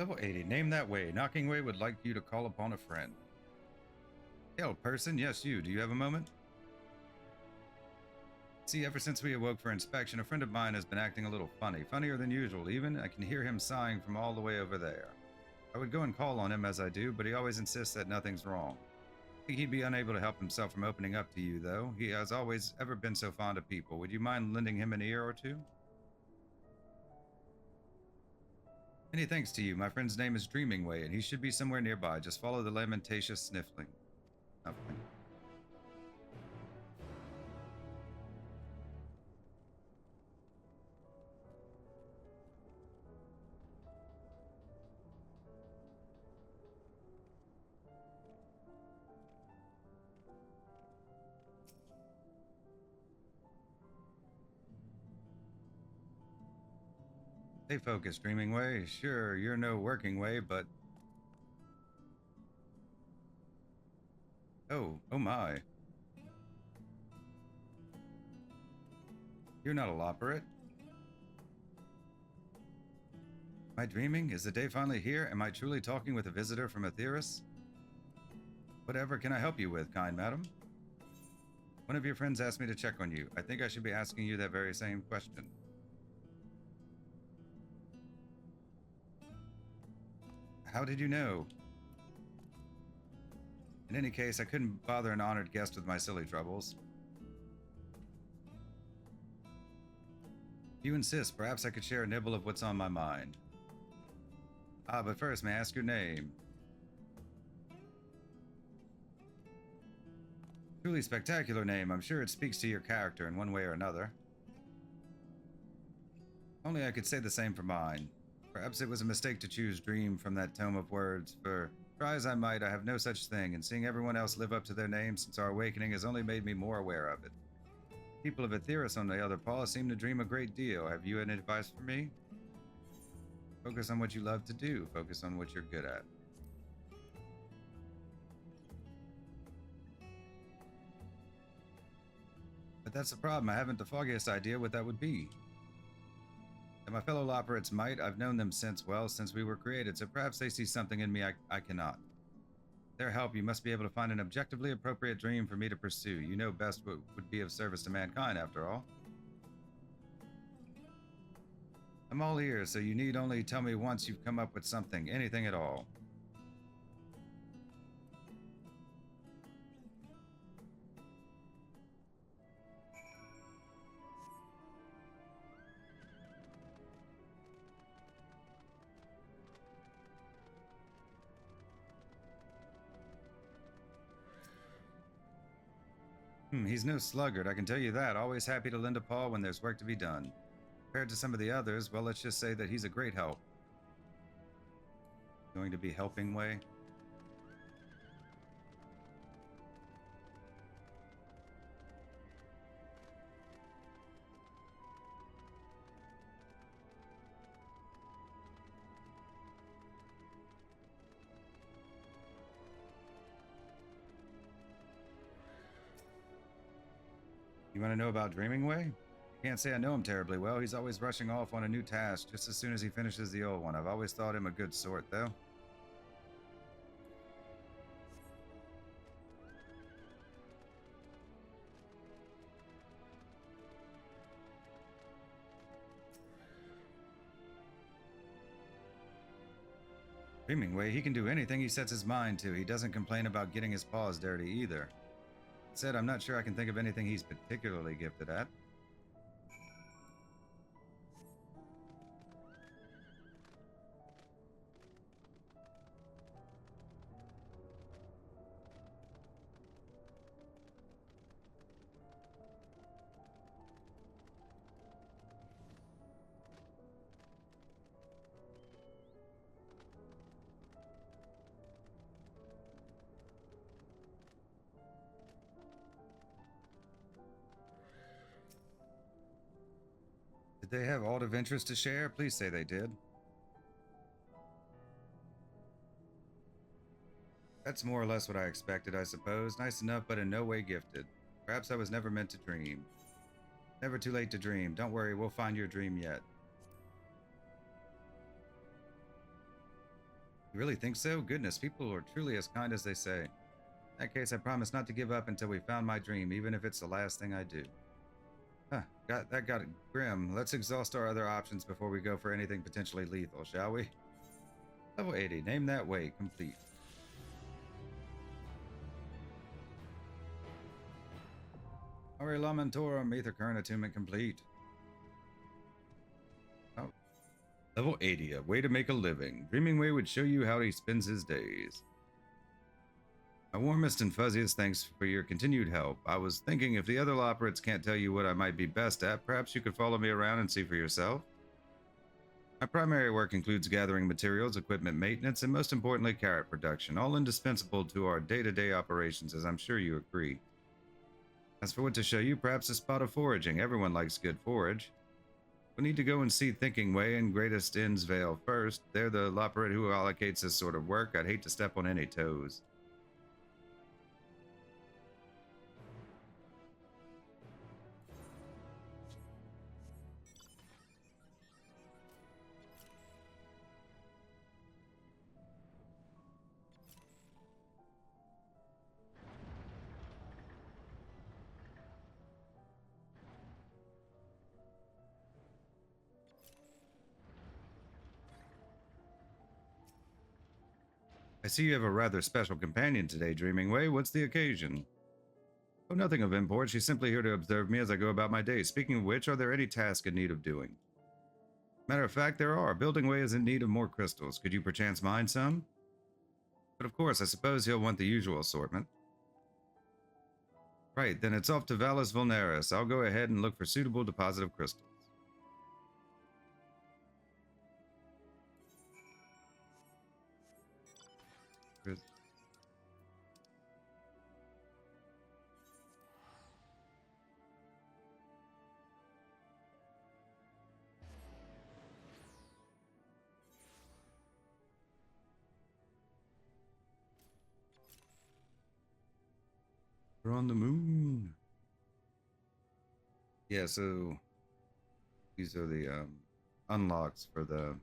Level 80. Name that way. Knocking Way would like you to call upon a friend. Hail, person. Yes, you. Do you have a moment? See, ever since we awoke for inspection, a friend of mine has been acting a little funny. Funnier than usual, even. I can hear him sighing from all the way over there. I would go and call on him as I do, but he always insists that nothing's wrong. I think he'd be unable to help himself from opening up to you, though. He has always ever been so fond of people. Would you mind lending him an ear or two? Many thanks to you. My friend's name is Dreaming Way, and he should be somewhere nearby. Just follow the lamentatious snuffling. Stay focused, Dreaming Way. Sure, you're no working way, but... Oh my. You're not a Loporrit. Am I dreaming? Is the day finally here? Am I truly talking with a visitor from Aetheris? Whatever can I help you with, kind madam? One of your friends asked me to check on you. I think I should be asking you that very same question. How did you know? In any case, I couldn't bother an honored guest with my silly troubles. If you insist, perhaps I could share a nibble of what's on my mind. Ah, but first, may I ask your name? Truly spectacular name. I'm sure it speaks to your character in one way or another. Only I could say the same for mine. Perhaps it was a mistake to choose Dream from that tome of words, for try as I might, I have no such thing, and seeing everyone else live up to their names since our awakening has only made me more aware of it. People of Aetheris, on the other paw, seem to dream a great deal. Have you any advice for me? Focus on what you love to do. Focus on what you're good at. But that's the problem. I haven't the foggiest idea what that would be. And my fellow Loporrits might. I've known them since we were created, so perhaps they see something in me I cannot. With their help, you must be able to find an objectively appropriate dream for me to pursue. You know best what would be of service to mankind, after all. I'm all ears, so you need only tell me once you've come up with something, anything at all. He's no sluggard, I can tell you that. Always happy to lend a paw when there's work to be done. Compared to some of the others, well, let's just say that he's a great help. Going to be helping Way? You want to know about Dreaming Way? Can't say I know him terribly well. He's always rushing off on a new task just as soon as he finishes the old one. I've always thought him a good sort, though. Dreaming Way, he can do anything he sets his mind to. He doesn't complain about getting his paws dirty either. That said, I'm not sure I can think of anything he's particularly gifted at. Did they have aught of interest to share? Please say they did. That's more or less what I expected, I suppose. Nice enough, but in no way gifted. Perhaps I was never meant to dream. Never too late to dream. Don't worry, we'll find your dream yet. You really think so? Goodness, people are truly as kind as they say. In that case, I promise not to give up until we found my dream, even if it's the last thing I do. Huh, got it grim. Let's exhaust our other options before we go for anything potentially lethal, shall we? Level 80, name that way, complete. Aure Lamentorum, Ether Current Attunement complete. Oh. Level 80, a way to make a living. Dreaming Way would show you how he spends his days. My warmest and fuzziest thanks for your continued help. I was thinking if the other Loporrits can't tell you what I might be best at, perhaps you could follow me around and see for yourself. My primary work includes gathering materials, equipment maintenance, and most importantly, carrot production, all indispensable to our day-to-day operations, as I'm sure you agree. As for what to show you, perhaps a spot of foraging. Everyone likes good forage. We need to go and see Thinking Way and Greatest Inns Vale first. They're the Loporrit who allocates this sort of work. I'd hate to step on any toes. I see you have a rather special companion today, Dreaming Way. What's the occasion? Oh, nothing of import. She's simply here to observe me as I go about my day. Speaking of which, are there any tasks in need of doing? Matter of fact, there are. Building Way is in need of more crystals. Could you perchance mine some? But of course, I suppose he'll want the usual assortment. Right, then it's off to Valles Vulneris. I'll go ahead and look for suitable deposit of crystals. We're on the moon. Yeah, so these are the unlocks for the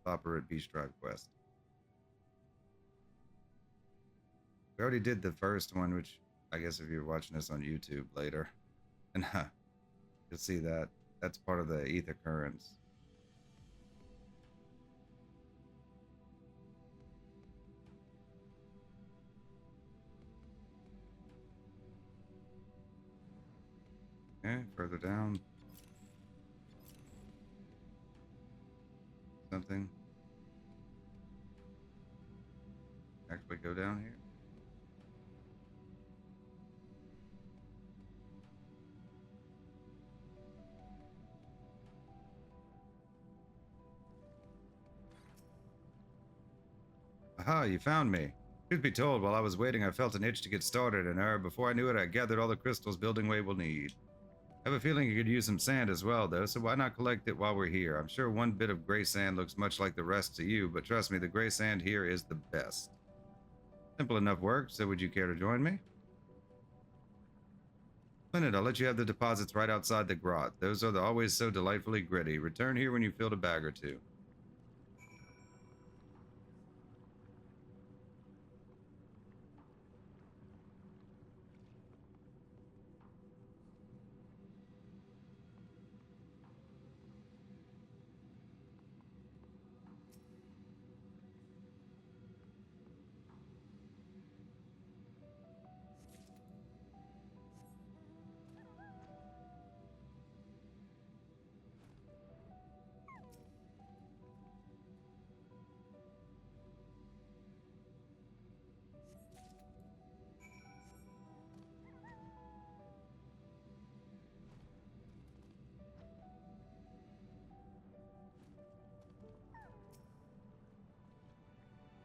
Loporrit Beach Drive quest. We already did the first one, which I guess if you're watching this on YouTube later, and you'll see that that's part of the ether currents. Okay, further down. Something. Actually go down here. Aha, you found me. Truth be told, while I was waiting, I felt an itch to get started, and before I knew it, I gathered all the crystals Building Way will need. I have a feeling you could use some sand as well, though, so why not collect it while we're here? I'm sure one bit of gray sand looks much like the rest to you, but trust me, the gray sand here is the best. Simple enough work, so would you care to join me? Splendid, I'll let you have the deposits right outside the grot. Those are always so delightfully gritty. Return here when you filled a bag or two.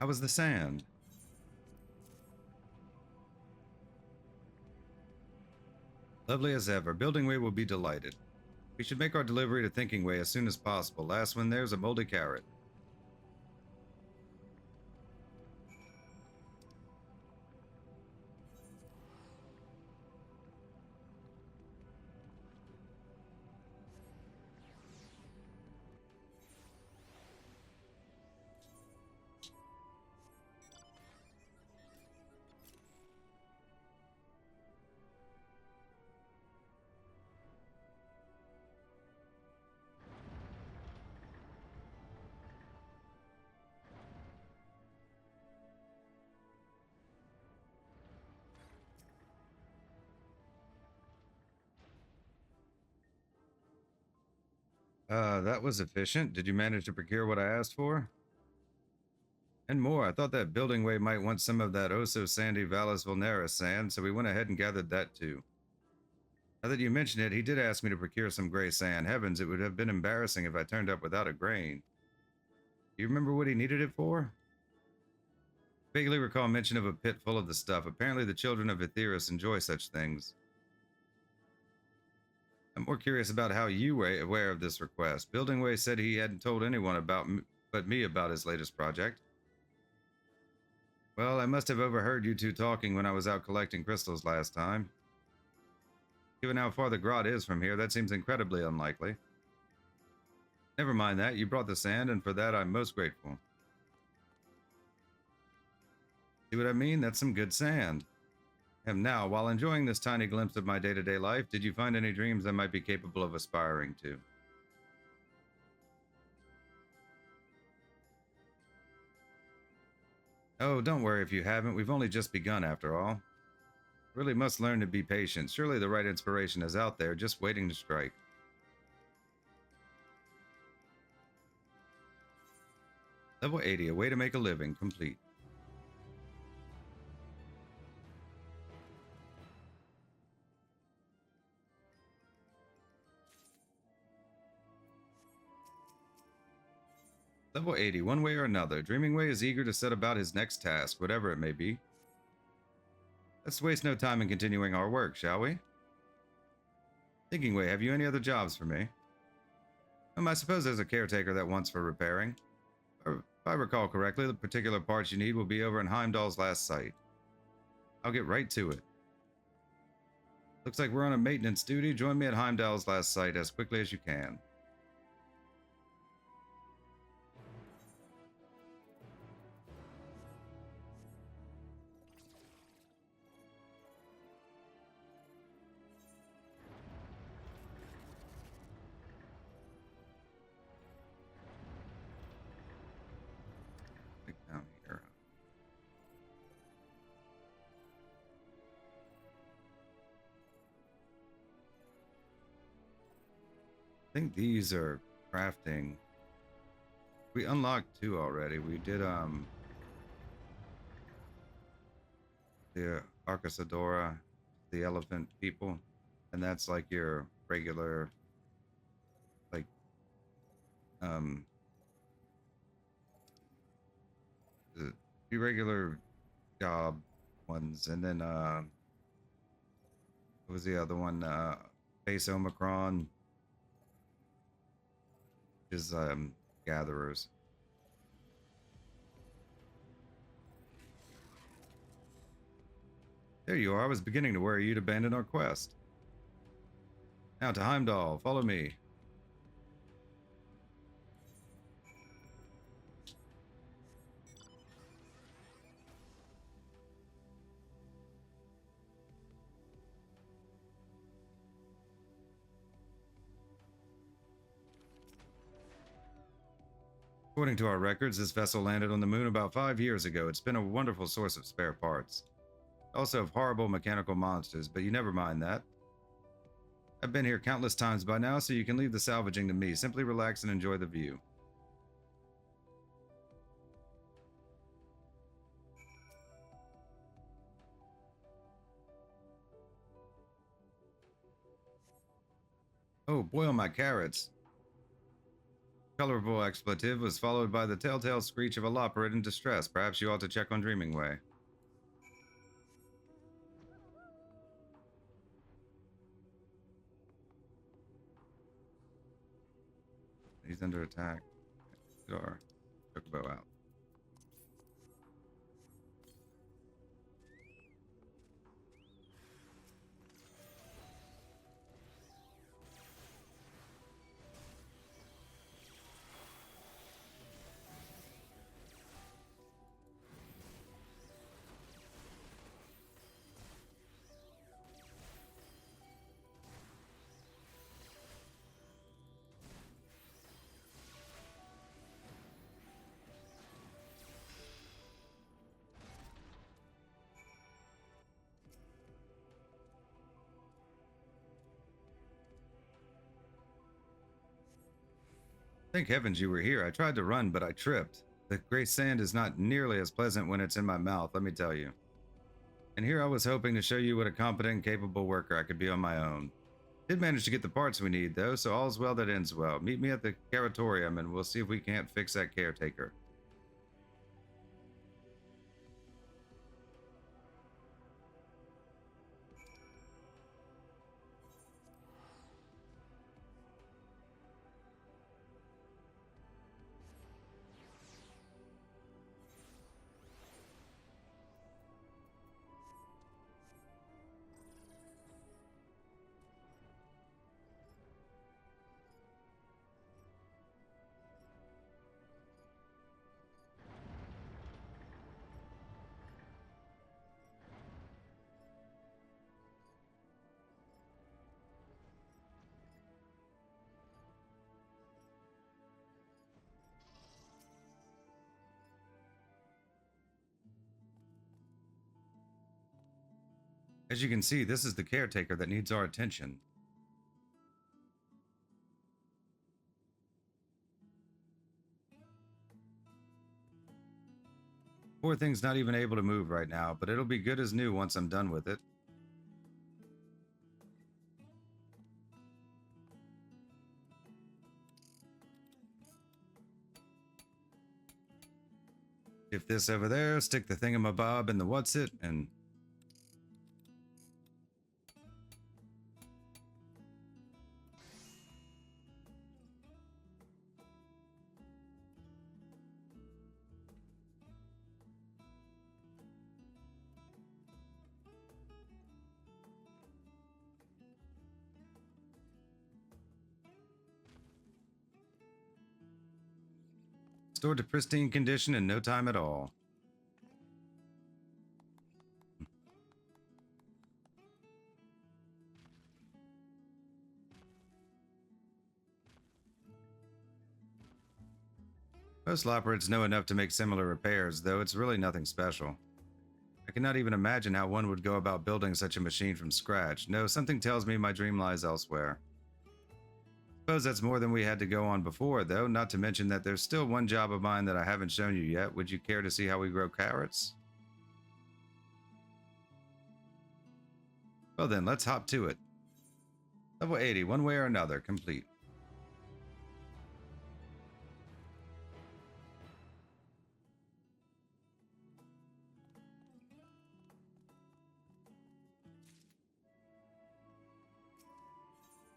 How was the sand? Lovely as ever. Building Way will be delighted. We should make our delivery to Thinking Way as soon as possible. Last one there's a moldy carrot. That was efficient. Did you manage to procure what I asked for? And more. I thought that Buildingway might want some of that oh-so-sandy Vallis vulnera sand, so we went ahead and gathered that too. Now that you mention it, he did ask me to procure some gray sand. Heavens, it would have been embarrassing if I turned up without a grain. Do you remember what he needed it for? Vaguely recall mention of a pit full of the stuff. Apparently the children of Etheirus enjoy such things. I'm more curious about how you were aware of this request. Buildingway said he hadn't told anyone but me about his latest project. Well, I must have overheard you two talking when I was out collecting crystals last time. Given how far the grot is from here, that seems incredibly unlikely. Never mind that, you brought the sand, and for that I'm most grateful. See what I mean? That's some good sand. And now, while enjoying this tiny glimpse of my day-to-day life, did you find any dreams I might be capable of aspiring to? Oh, don't worry if you haven't. We've only just begun after all. Really must learn to be patient. Surely the right inspiration is out there, just waiting to strike. Level 80, a way to make a living, complete. Level 80, one way or another. Dreamingway is eager to set about his next task, whatever it may be. Let's waste no time in continuing our work, shall we? Thinkingway, have you any other jobs for me? I suppose there's a caretaker that wants for repairing. If I recall correctly, the particular parts you need will be over in Heimdall's last site. I'll get right to it. Looks like we're on a maintenance duty. Join me at Heimdall's last site as quickly as you can. Down here. I think these are crafting. We unlocked 2 already. We did the Arcasadora, the elephant people, and that's like your regular like the regular job ones, and then what was the other one? Base Omicron is gatherers. There you are. I was beginning to worry you'd abandon our quest. Now to Heimdall. Follow me. According to our records, this vessel landed on the moon about 5 years ago. It's been a wonderful source of spare parts. Also of horrible mechanical monsters, but you never mind that. I've been here countless times by now, so you can leave the salvaging to me. Simply relax and enjoy the view. Oh, boil my carrots. Colorful expletive was followed by the telltale screech of a Loporrit in distress. Perhaps you ought to check on Dreamingway. He's under attack. Sure. Chocobo out. Thank heavens you were here. I tried to run, but I tripped. The gray sand is not nearly as pleasant when it's in my mouth, let me tell you. And here I was hoping to show you what a competent and capable worker I could be on my own. Did manage to get the parts we need, though, so all's well that ends well. Meet me at the caratorium, and we'll see if we can't fix that caretaker. As you can see, this is the caretaker that needs our attention. Poor thing's not even able to move right now, but it'll be good as new once I'm done with it. Shift this over there, stick the thingamabob in the what's it, and restored to pristine condition in no time at all. Most Loporrits know enough to make similar repairs, though it's really nothing special. I cannot even imagine how one would go about building such a machine from scratch. No, something tells me my dream lies elsewhere. Suppose that's more than we had to go on before, though, not to mention that there's still one job of mine that I haven't shown you yet. Would you care to see how we grow carrots? Well then, let's hop to it. Level 80, one way or another, complete.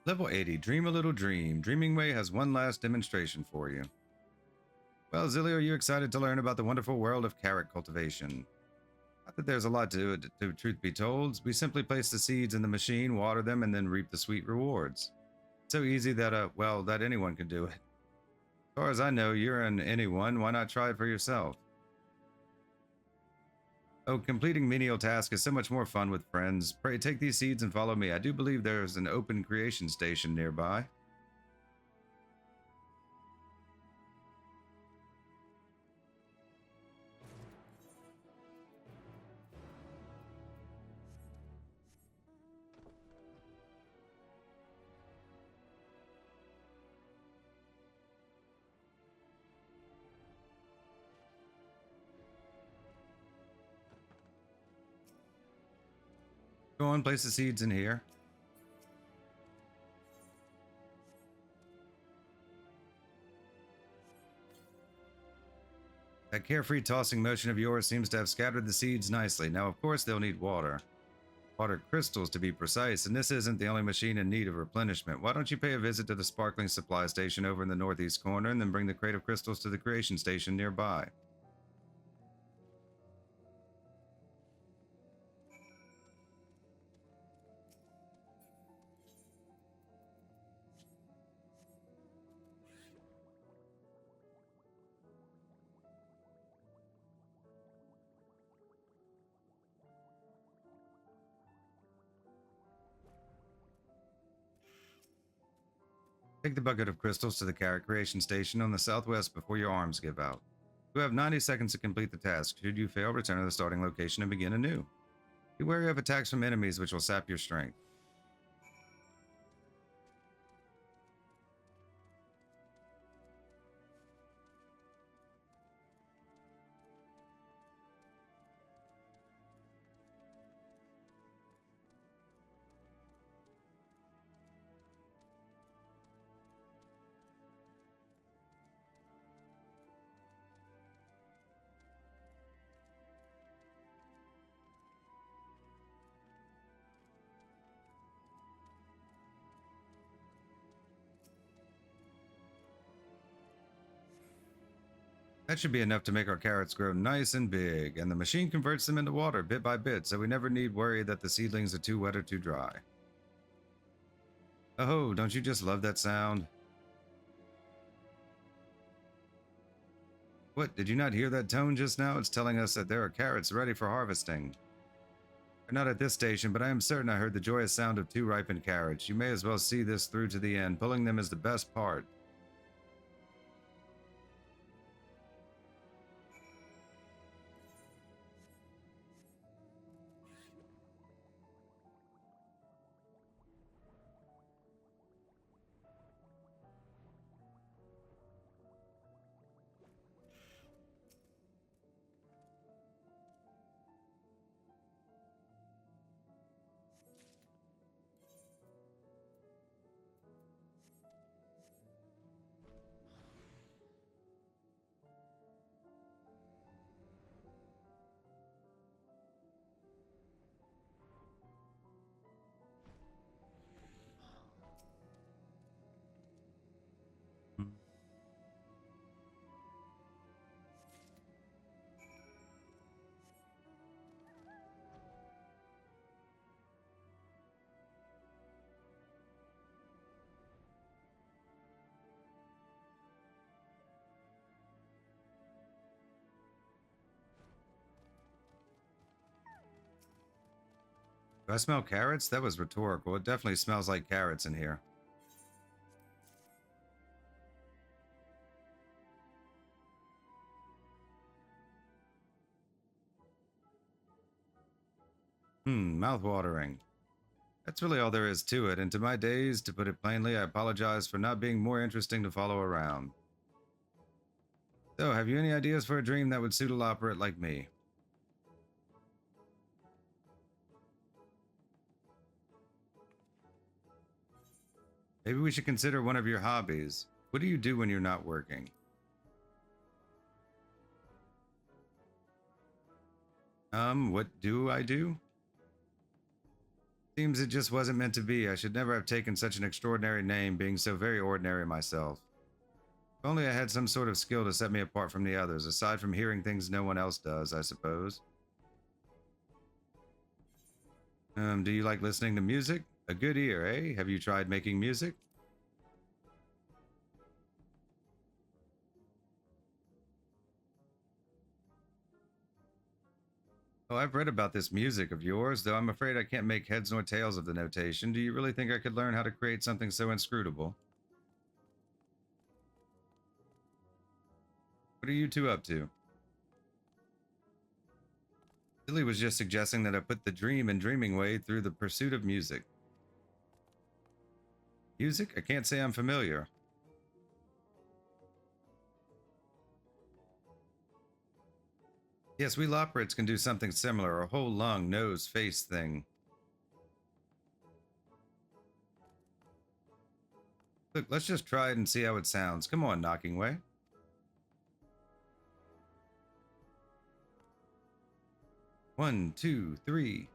Level 80, dream a little dream. Dreaming Way has one last demonstration for you. Well, Zilly, are you excited to learn about the wonderful world of carrot cultivation? Not that there's a lot to it, to truth be told. We simply place the seeds in the machine, water them, and then reap the sweet rewards. So easy that, well, that anyone can do it. As far as I know, you're an anyone. Why not try it for yourself? Oh, completing menial tasks is so much more fun with friends. Pray take these seeds and follow me. I do believe there's an open creation station nearby. Go on, place the seeds in here. That carefree tossing motion of yours seems to have scattered the seeds nicely. Now, of course, they'll need water. Water crystals, to be precise, and this isn't the only machine in need of replenishment. Why don't you pay a visit to the sparkling supply station over in the northeast corner and then bring the crate of crystals to the creation station nearby? Take the bucket of crystals to the carrot creation station on the southwest before your arms give out. You have 90 seconds to complete the task. Should you fail, return to the starting location and begin anew. Be wary of attacks from enemies which will sap your strength. That should be enough to make our carrots grow nice and big, and the machine converts them into water bit by bit, so we never need worry that the seedlings are too wet or too dry. Oh, don't you just love that sound? What, did you not hear that tone just now? It's telling us that there are carrots ready for harvesting. Not at this station, but I am certain I heard the joyous sound of 2 ripened carrots. You may as well see this through to the end. Pulling them is the best part. Do I smell carrots? That was rhetorical. It definitely smells like carrots in here. Mouth-watering. That's really all there is to it, and to my days, to put it plainly, I apologize for not being more interesting to follow around. So, have you any ideas for a dream that would suit a Loporrit like me? Maybe we should consider one of your hobbies. What do you do when you're not working? What do I do? Seems it just wasn't meant to be. I should never have taken such an extraordinary name, being so very ordinary myself. If only I had some sort of skill to set me apart from the others, aside from hearing things no one else does, I suppose. Do you like listening to music? A good ear, eh? Have you tried making music? Oh, I've read about this music of yours, though I'm afraid I can't make heads nor tails of the notation. Do you really think I could learn how to create something so inscrutable? What are you two up to? Billy was just suggesting that I put the dream and dreaming way through the pursuit of music. Music? I can't say I'm familiar. Yes, we Loporrits can do something similar, a whole lung, nose, face thing. Look, let's just try it and see how it sounds. Come on, Knocking Way. One, two, three.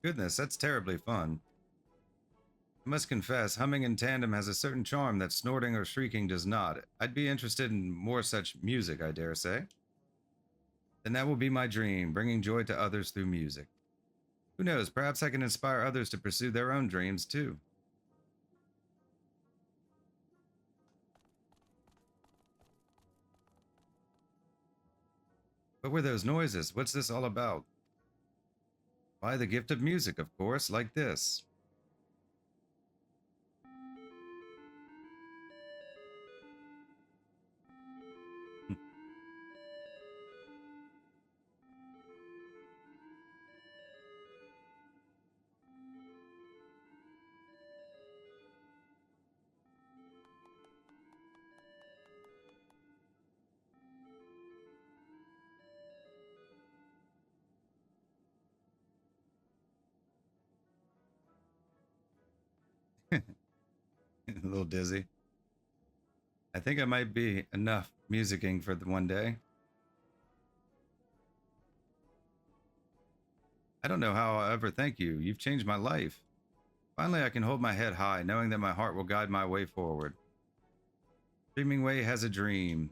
Goodness, that's terribly fun. I must confess, humming in tandem has a certain charm that snorting or shrieking does not. I'd be interested in more such music, I dare say. Then that will be my dream, bringing joy to others through music. Who knows, perhaps I can inspire others to pursue their own dreams, too. What were those noises? What's this all about? Why, the gift of music, of course, like this. A little dizzy. I think I might be enough musicking for the one day. I don't know how I'll ever thank you. You've changed my life. Finally, I can hold my head high, knowing that my heart will guide my way forward. Dreaming Way has a dream.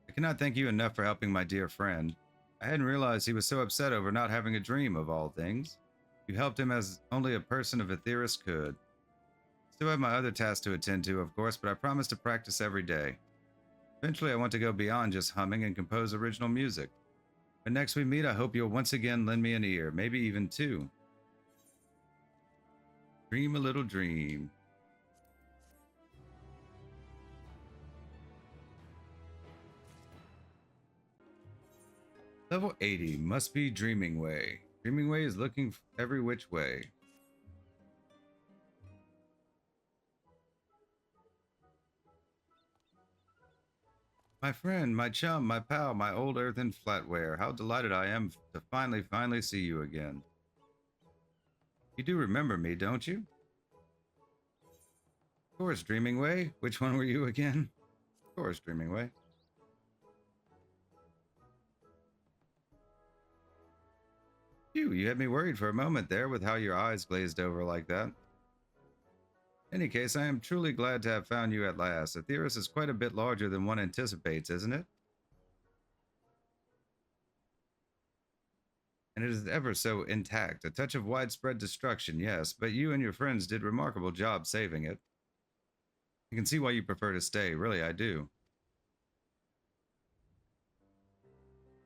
I cannot thank you enough for helping my dear friend. I hadn't realized he was so upset over not having a dream, of all things. You helped him as only a person of Aetheris could. Still have my other tasks to attend to, of course, but I promise to practice every day. Eventually, I want to go beyond just humming and compose original music. When next we meet, I hope you'll once again lend me an ear, maybe even two. Dream a little dream. Level 80 must be Dreaming Way. Dreaming Way is looking every which way. My friend, my chum, my pal, my old earthen flatware. How delighted I am to finally see you again. You do remember me, don't you? Of course, Dreaming Way. Which one were you again? Of course, Dreaming Way. Phew, you had me worried for a moment there with how your eyes glazed over like that. In any case, I am truly glad to have found you at last. Aetheris is quite a bit larger than one anticipates, isn't it? And it is ever so intact. A touch of widespread destruction, yes, but you and your friends did a remarkable job saving it. I can see why you prefer to stay, really, I do.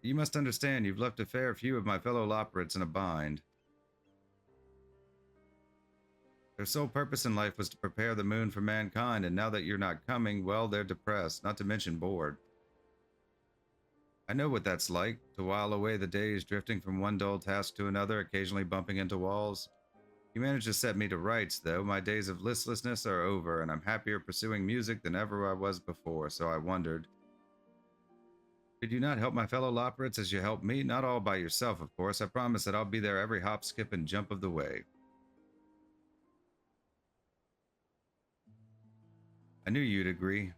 You must understand you've left a fair few of my fellow Loporrits in a bind. Their sole purpose in life was to prepare the moon for mankind, and now that you're not coming, well, they're depressed, not to mention bored. I know what that's like, to while away the days drifting from one dull task to another, occasionally bumping into walls. You managed to set me to rights, though. My days of listlessness are over, and I'm happier pursuing music than ever I was before, so I wondered. Could you not help my fellow Loporrits as you helped me? Not all by yourself, of course. I promise that I'll be there every hop, skip, and jump of the way. I knew you'd agree. It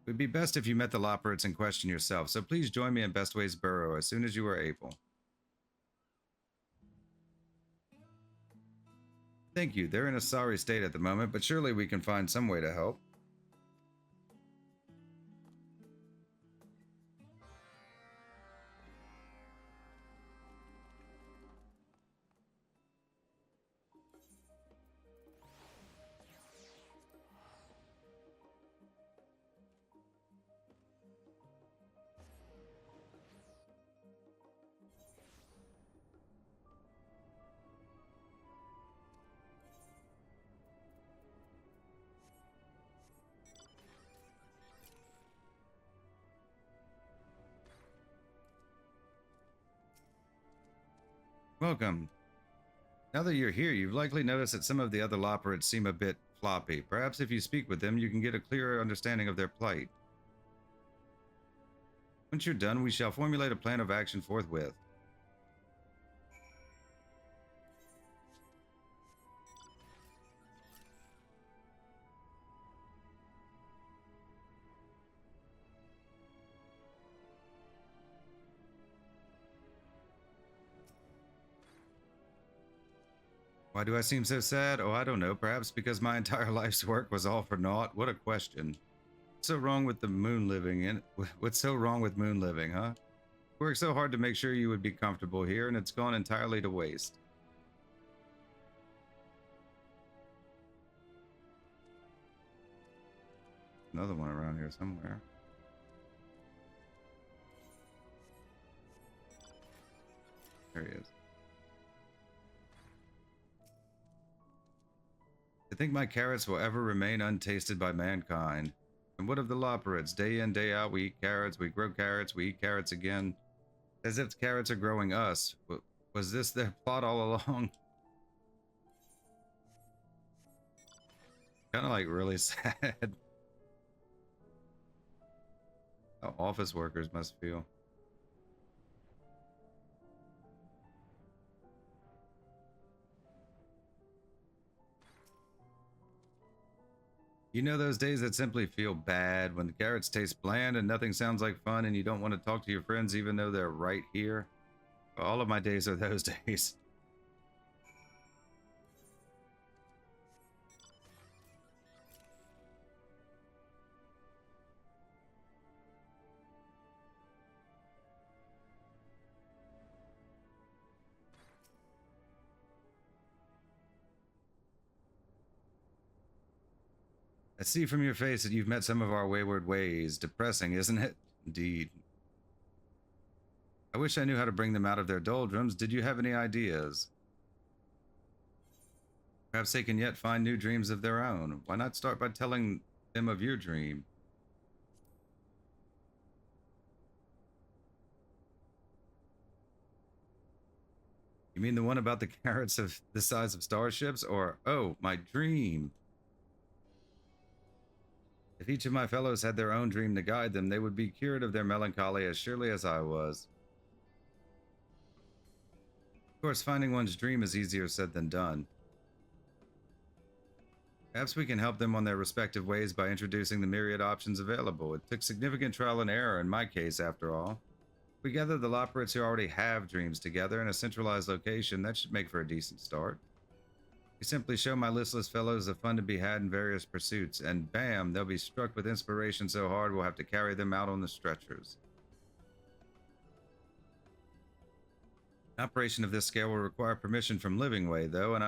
would be best if you met the Loporrits in question yourself, so please join me in Bestway's Burrow as soon as you are able. Thank you. They're in a sorry state at the moment, but surely we can find some way to help. Welcome. Now that you're here, you've likely noticed that some of the other Loporrits seem a bit floppy. Perhaps if you speak with them, you can get a clearer understanding of their plight. Once you're done, we shall formulate a plan of action forthwith. Why do I seem so sad? Oh, I don't know. Perhaps because my entire life's work was all for naught? What a question. What's so wrong with the moon living in? What's so wrong with moon living, huh? We worked so hard to make sure you would be comfortable here, and it's gone entirely to waste. Another one around here somewhere. There he is. I think my carrots will ever remain untasted by mankind. And what of the Loporrits? Day in, day out, we eat carrots, we grow carrots, we eat carrots again. As if carrots are growing us. Was this their plot all along? Kind of like really sad. how office workers must feel. You know those days that simply feel bad when the carrots taste bland and nothing sounds like fun and you don't want to talk to your friends even though they're right here? All of my days are those days. I see from your face that you've met some of our wayward ways. Depressing, isn't it? Indeed. I wish I knew how to bring them out of their doldrums. Did you have any ideas? Perhaps they can yet find new dreams of their own. Why not start by telling them of your dream? You mean the one about the carrots of the size of starships? Or, oh, my dream. If each of my fellows had their own dream to guide them, they would be cured of their melancholy as surely as I was. Of course, finding one's dream is easier said than done. Perhaps we can help them on their respective ways by introducing the myriad options available. It took significant trial and error in my case, after all. If we gather the Loporrits who already have dreams together in a centralized location, that should make for a decent start. You simply show my listless fellows the fun to be had in various pursuits, and bam, they'll be struck with inspiration so hard we'll have to carry them out on the stretchers. An operation of this scale will require permission from Livingway, though, and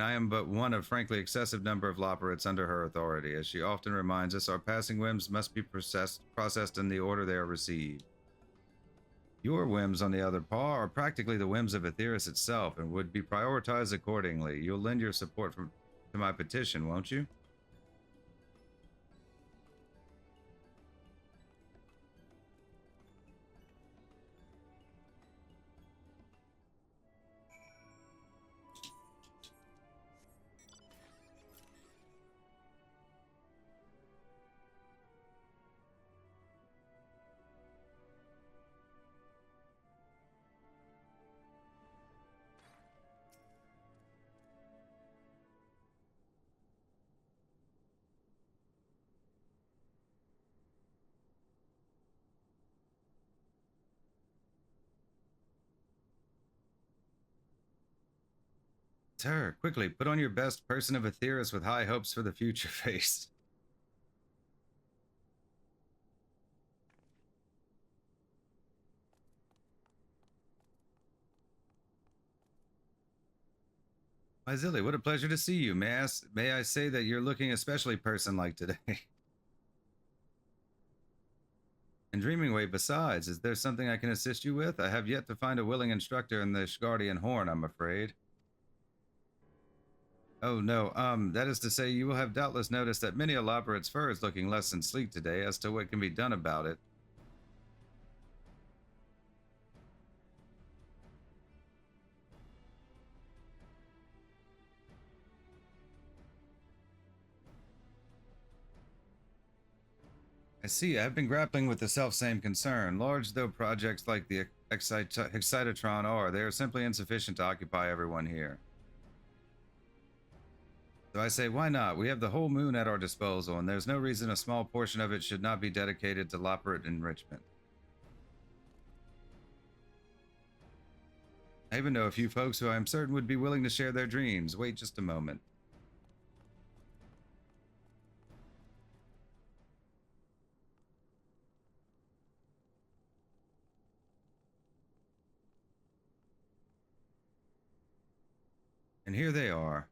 I am but one of frankly excessive number of Loporrits under her authority. As she often reminds us, our passing whims must be processed in the order they are received. Your whims, on the other paw, are practically the whims of Aetheris itself and would be prioritized accordingly. You'll lend your support to my petition, won't you? Sir, quickly, put on your best person of Aetheris with high hopes for the future face. Why, Zilly, what a pleasure to see you. May I say that you're looking especially person-like today? And Dreamingway, besides, is there something I can assist you with? I have yet to find a willing instructor in the Shgardian Horn, I'm afraid. Oh, no, that is to say, you will have doubtless noticed that many a Loporrit's fur is looking less than sleek today. As to what can be done about it, I see. I've been grappling with the self-same concern. Large though projects like the Excitatron are, they are simply insufficient to occupy everyone here. So I say, why not? We have the whole moon at our disposal, and there's no reason a small portion of it should not be dedicated to Loporrit enrichment. I even know a few folks who I am certain would be willing to share their dreams. Wait just a moment. And here they are.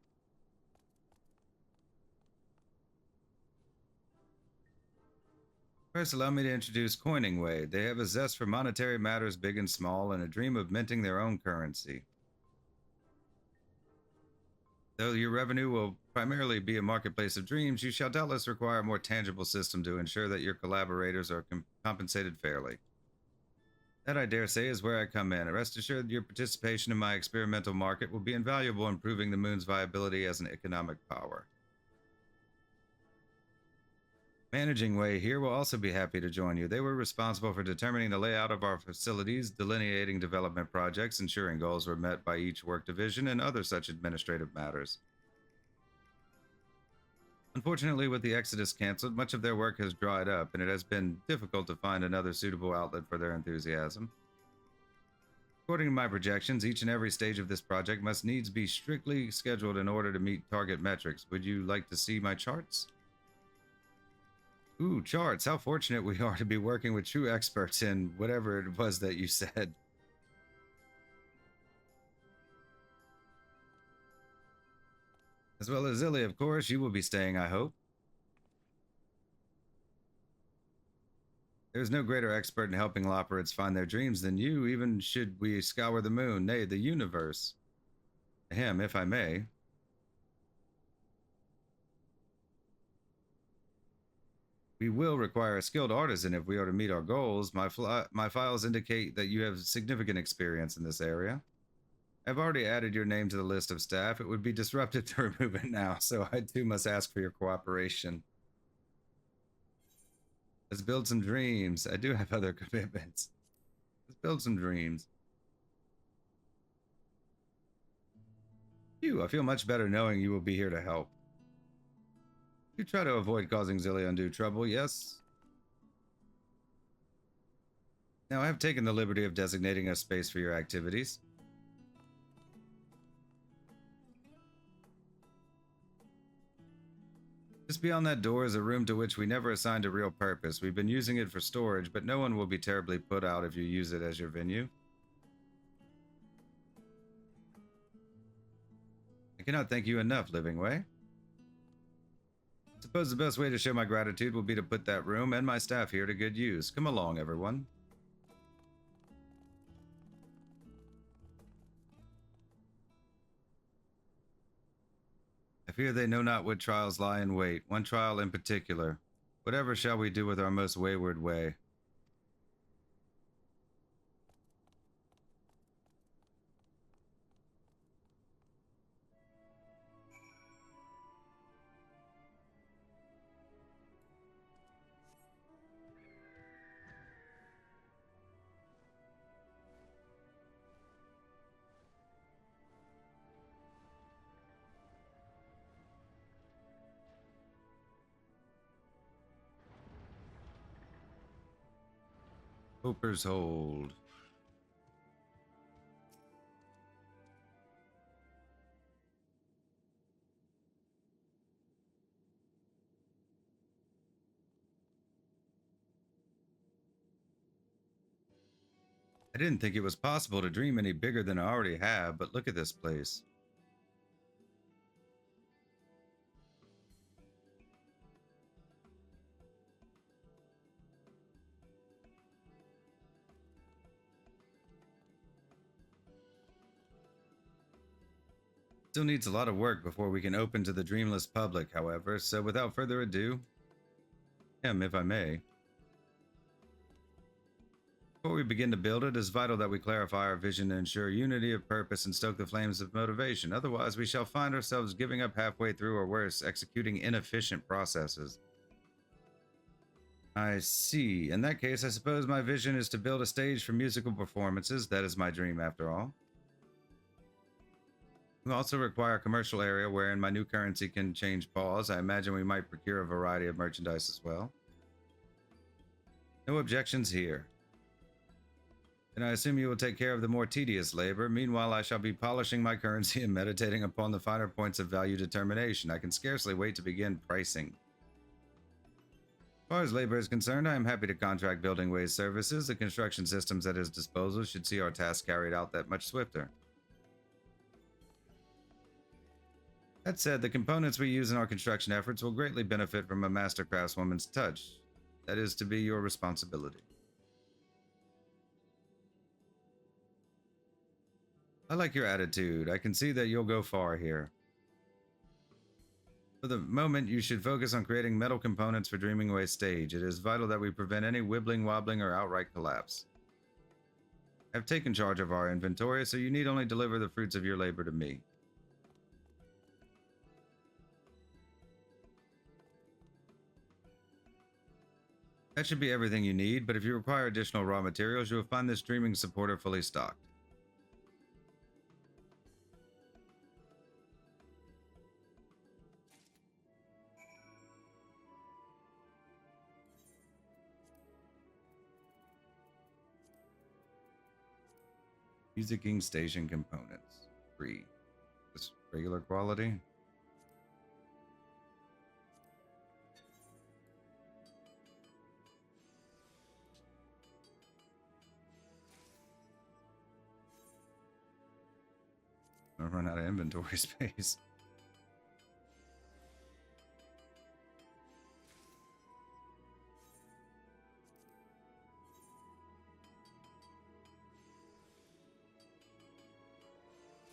First, allow me to introduce Coiningway. They have a zest for monetary matters big and small and a dream of minting their own currency. Though your revenue will primarily be a marketplace of dreams, you shall doubtless require a more tangible system to ensure that your collaborators are compensated fairly. That, I dare say, is where I come in. Rest assured, your participation in my experimental market will be invaluable in proving the moon's viability as an economic power. Managing Way here will also be happy to join you. They were responsible for determining the layout of our facilities, delineating development projects, ensuring goals were met by each work division, and other such administrative matters. Unfortunately, with the Exodus cancelled, much of their work has dried up, and it has been difficult to find another suitable outlet for their enthusiasm. According to my projections, each and every stage of this project must needs be strictly scheduled in order to meet target metrics. Would you like to see my charts? Ooh, charts. How fortunate we are to be working with true experts in whatever it was that you said. As well as Illy, of course. You will be staying, I hope. There is no greater expert in helping Loporrits find their dreams than you, even should we scour the moon, nay, the universe. Ahem, if I may. We will require a skilled artisan if we are to meet our goals. My files indicate that you have significant experience in this area. I've already added your name to the list of staff. It would be disruptive to remove it now, so I too must ask for your cooperation. Let's build some dreams. I do have other commitments. Let's build some dreams. Phew, I feel much better knowing you will be here to help. You try to avoid causing Zilly undue trouble, yes? Now, I have taken the liberty of designating a space for your activities. Just beyond that door is a room to which we never assigned a real purpose. We've been using it for storage, but no one will be terribly put out if you use it as your venue. I cannot thank you enough, Living Way. I suppose the best way to show my gratitude will be to put that room and my staff here to good use. Come along, everyone. I fear they know not what trials lie in wait, one trial in particular. Whatever shall we do with our most wayward way? Hopper's Hold. I didn't think it was possible to dream any bigger than I already have, but look at this place. Still needs a lot of work before we can open to the dreamless public, however, so without further ado, if I may. Before we begin to build it is vital that we clarify our vision and ensure unity of purpose and stoke the flames of motivation. Otherwise, we shall find ourselves giving up halfway through or worse, executing inefficient processes. I see. In that case, I suppose my vision is to build a stage for musical performances. That is my dream, after all. We also require a commercial area wherein my new currency can change paws. I imagine we might procure a variety of merchandise as well. No objections here. And I assume you will take care of the more tedious labor. Meanwhile, I shall be polishing my currency and meditating upon the finer points of value determination. I can scarcely wait to begin pricing. As far as labor is concerned, I am happy to contract Building Ways services. The construction systems at his disposal should see our task carried out that much swifter. That said, the components we use in our construction efforts will greatly benefit from a master craftswoman's touch. That is to be your responsibility. I like your attitude. I can see that you'll go far here. For the moment, you should focus on creating metal components for Dreaming Way stage. It is vital that we prevent any wibbling, wobbling, or outright collapse. I've taken charge of our inventory, so you need only deliver the fruits of your labor to me. That should be everything you need, but if you require additional raw materials, you will find this dreaming supporter fully stocked. Musicking station components. Free. This regular quality. I'll run out of inventory space.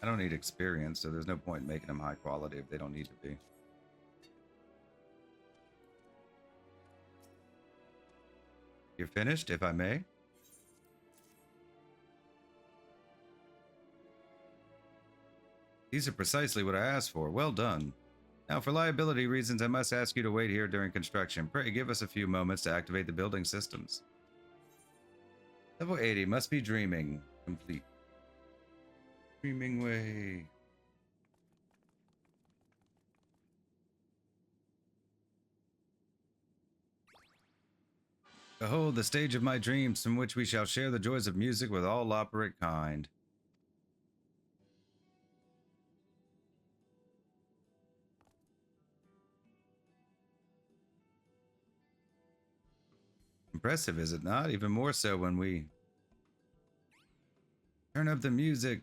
I don't need experience, so there's no point in making them high quality if they don't need to be. You're finished, if I may? These are precisely what I asked for. Well done. Now, for liability reasons, I must ask you to wait here during construction. Pray give us a few moments to activate the building systems. Level 80 must be dreaming. Complete. Dreaming way. Behold the stage of my dreams, from which we shall share the joys of music with all Loporrit kind. Impressive, is it not? Even more so when we turn up the music.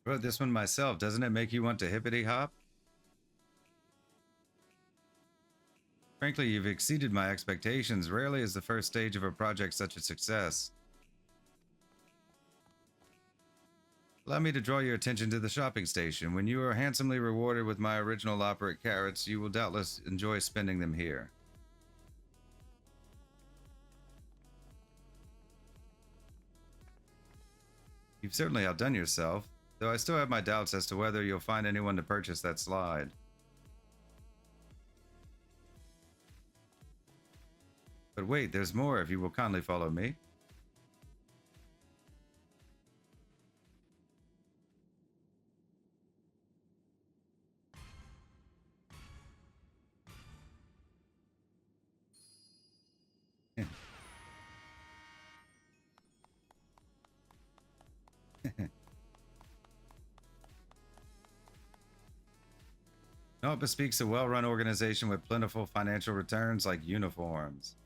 Wrote this one myself. Doesn't it make you want to hippity hop? Frankly, you've exceeded my expectations. Rarely is the first stage of a project such a success. Allow me to draw your attention to the shopping station. When you are handsomely rewarded with my original Loporrit carrots, you will doubtless enjoy spending them here. You've certainly outdone yourself, though I still have my doubts as to whether you'll find anyone to purchase that slide. But wait, there's more if you will kindly follow me. No, it bespeaks a well-run organization with plentiful financial returns like uniforms.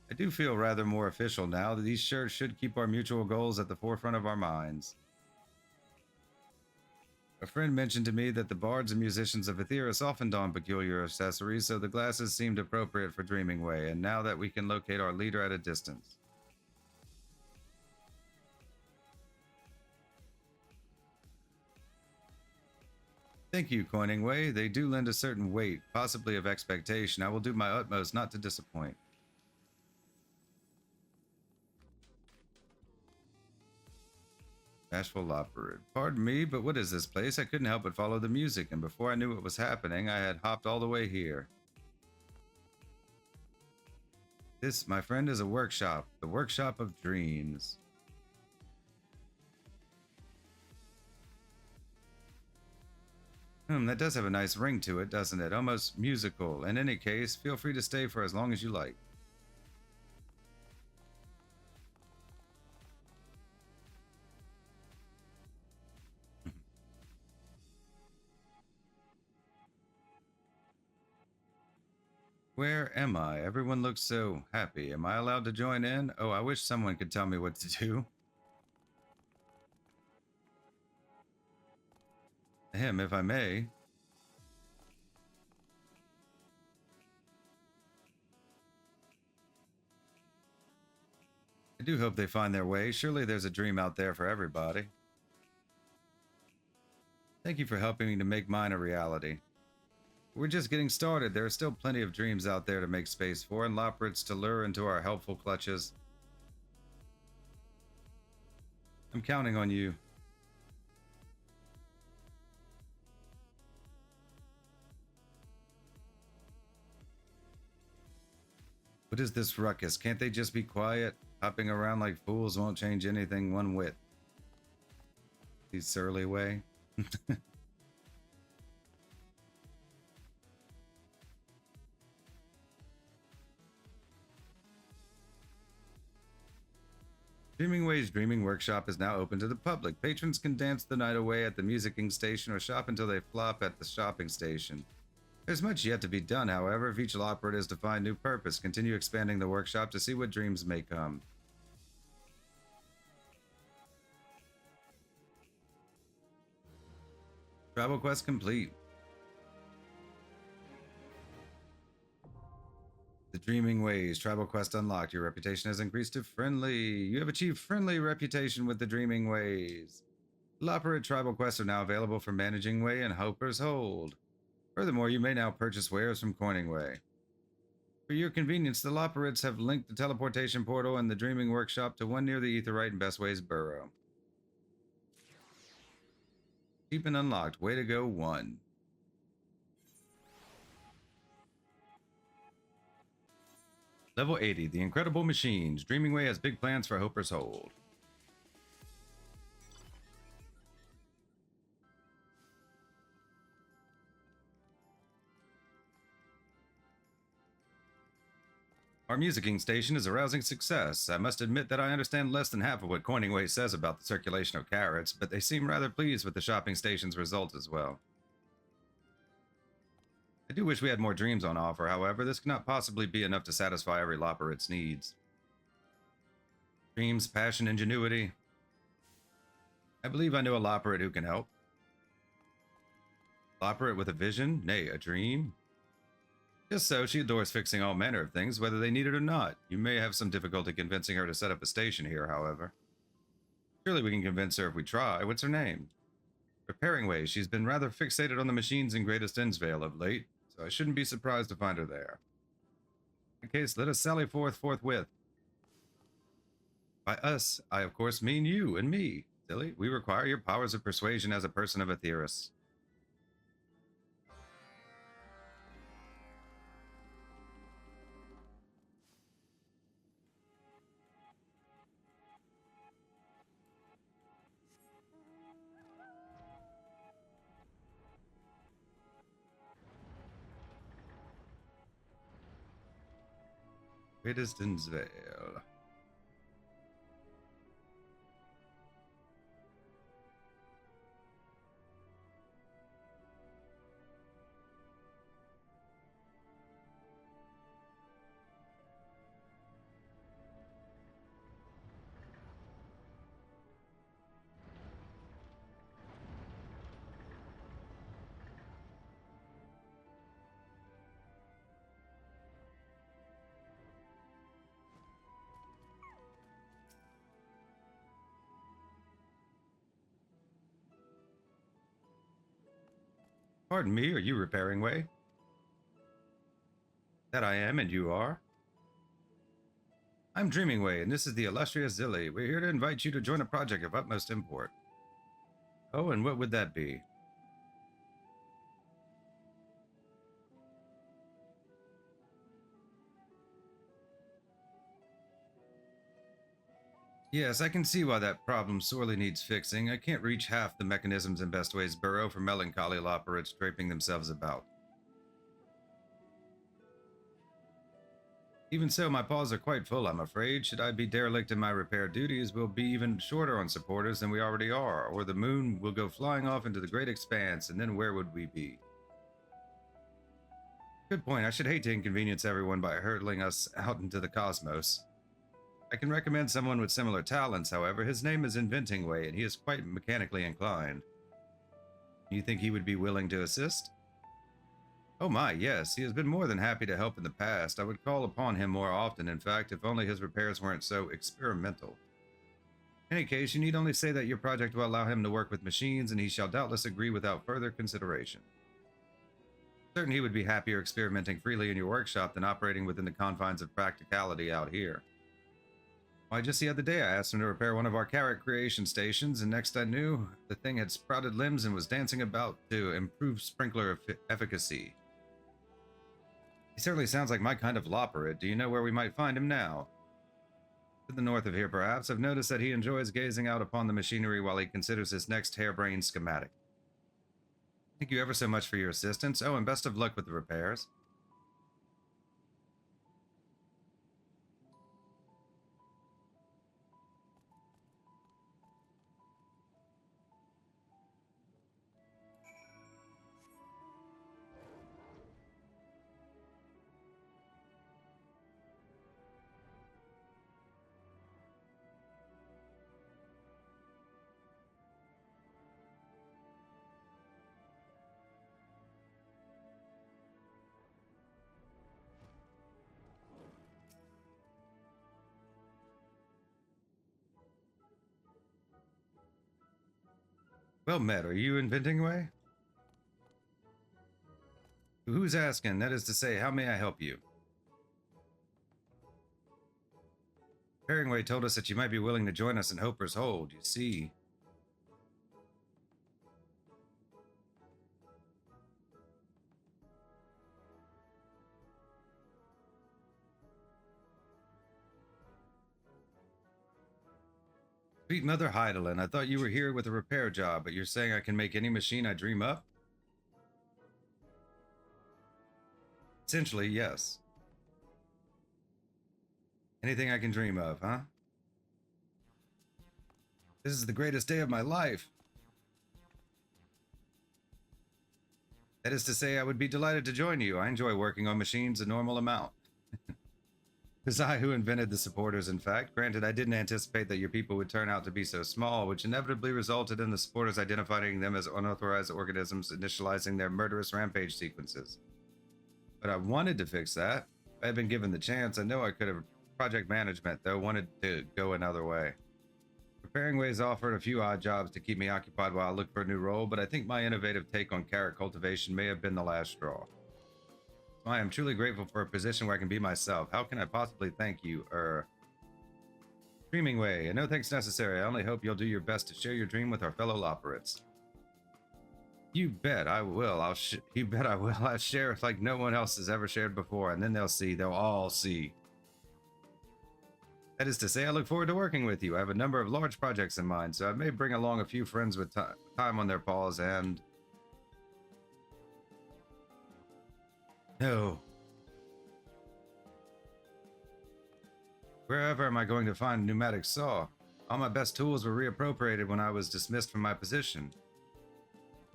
I do feel rather more official now that these shirts should keep our mutual goals at the forefront of our minds. A friend mentioned to me that the bards and musicians of Aetheris often don peculiar accessories, so the glasses seemed appropriate for Dreaming Way, and now that we can locate our leader at a distance. Thank you, Coining Way. They do lend a certain weight, possibly of expectation. I will do my utmost not to disappoint. Bashful Loporrit. Pardon me, but what is this place? I couldn't help but follow the music, and before I knew what was happening, I had hopped all the way here. This, my friend, is a workshop. The workshop of dreams. That does have a nice ring to it, doesn't it? Almost musical. In any case, feel free to stay for as long as you like. Where am I? Everyone looks so happy. Am I allowed to join in? Oh, I wish someone could tell me what to do. Him, if I may. I do hope they find their way. Surely there's a dream out there for everybody. Thank you for helping me to make mine a reality. We're just getting started. There are still plenty of dreams out there to make space for, and Loporrits to lure into our helpful clutches. I'm counting on you. What is this ruckus? Can't they just be quiet? Hopping around like fools won't change anything one whit. The surly way. Dreaming Way's Dreaming Workshop is now open to the public. Patrons can dance the night away at the musicking station or shop until they flop at the shopping station. There's much yet to be done, however, if each Loporrit is to find new purpose. Continue expanding the workshop to see what dreams may come. Travel quest complete. The Dreaming Ways. Tribal quest unlocked. Your reputation has increased to friendly. You have achieved friendly reputation with the Dreaming Ways. Loporrit tribal quests are now available for Managing Way and Hoper's Hold. Furthermore, you may now purchase wares from Coining Way. For your convenience, the Loporrits have linked the teleportation portal and the Dreaming Workshop to one near the Aetheryte and Bestways Burrow. Keep and unlocked. Way to go, 1. Level 80, The Incredible Machines. Dreaming Way has big plans for Hoper's Hold. Our musicking station is a rousing success. I must admit that I understand less than half of what Coining Way says about the circulation of carrots, but they seem rather pleased with the shopping station's results as well. I do wish we had more dreams on offer, however. This cannot possibly be enough to satisfy every Loporrit's needs. Dreams, passion, ingenuity. I believe I know a Loporrit who can help. Loporrit with a vision? Nay, a dream? Just so, she adores fixing all manner of things, whether they need it or not. You may have some difficulty convincing her to set up a station here, however. Surely we can convince her if we try. What's her name? Repairing Way. She's been rather fixated on the machines in Greatest Innsvale of late, so I shouldn't be surprised to find her there. In case, let us sally forth forthwith. By us, I of course mean you and me. Silly, we require your powers of persuasion as a person of Aetheris. Greatest Innsvale. Pardon me, are you Repairing Way? That I am, and you are? I'm Dreaming Way, and this is the illustrious Zilly. We're here to invite you to join a project of utmost import. Oh, and what would that be? Yes, I can see why that problem sorely needs fixing. I can't reach half the mechanisms in Bestways Burrow for melancholy Loporrits draping themselves about. Even so, my paws are quite full, I'm afraid. Should I be derelict in my repair duties, we'll be even shorter on supporters than we already are, or the moon will go flying off into the great expanse, and then where would we be? Good point. I should hate to inconvenience everyone by hurtling us out into the cosmos. I can recommend someone with similar talents, however. His name is Inventing Way, and he is quite mechanically inclined. You think he would be willing to assist? Oh my, yes. He has been more than happy to help in the past. I would call upon him more often, in fact, if only his repairs weren't so experimental. In any case, you need only say that your project will allow him to work with machines, and he shall doubtless agree without further consideration. Certain he would be happier experimenting freely in your workshop than operating within the confines of practicality out here. Why, just the other day I asked him to repair one of our carrot creation stations, and next I knew, the thing had sprouted limbs and was dancing about to improve sprinkler efficacy. He certainly sounds like my kind of Loporrit. Do you know where we might find him now? To the north of here, perhaps. I've noticed that he enjoys gazing out upon the machinery while he considers his next harebrained schematic. Thank you ever so much for your assistance. Oh, and best of luck with the repairs. Well met. Are you inventing way? Who's asking? That is to say, how may I help you? Herringway told us that you might be willing to join us in Hopper's Hold, you see. Sweet Mother Heidelin, I thought you were here with a repair job, but you're saying I can make any machine I dream up? Essentially, yes. Anything I can dream of, huh? This is the greatest day of my life. That is to say, I would be delighted to join you. I enjoy working on machines a normal amount. It was I who invented the supporters, in fact. Granted, I didn't anticipate that your people would turn out to be so small, which inevitably resulted in the supporters identifying them as unauthorized organisms, initializing their murderous rampage sequences. But I wanted to fix that. If I had been given the chance, I know I could have. Project management, though, wanted to go another way. Preparing Ways offered a few odd jobs to keep me occupied while I looked for a new role, but I think my innovative take on carrot cultivation may have been the last straw. So I am truly grateful for a position where I can be myself. How can I possibly thank you, Dreaming Way, and no thanks necessary. I only hope you'll do your best to share your dream with our fellow Loporrits. You bet I will. You bet I will. I'll share it like no one else has ever shared before, and then they'll all see. That is to say, I look forward to working with you. I have a number of large projects in mind, so I may bring along a few friends with time on their paws and... No. Wherever am I going to find a pneumatic saw? All my best tools were reappropriated when I was dismissed from my position.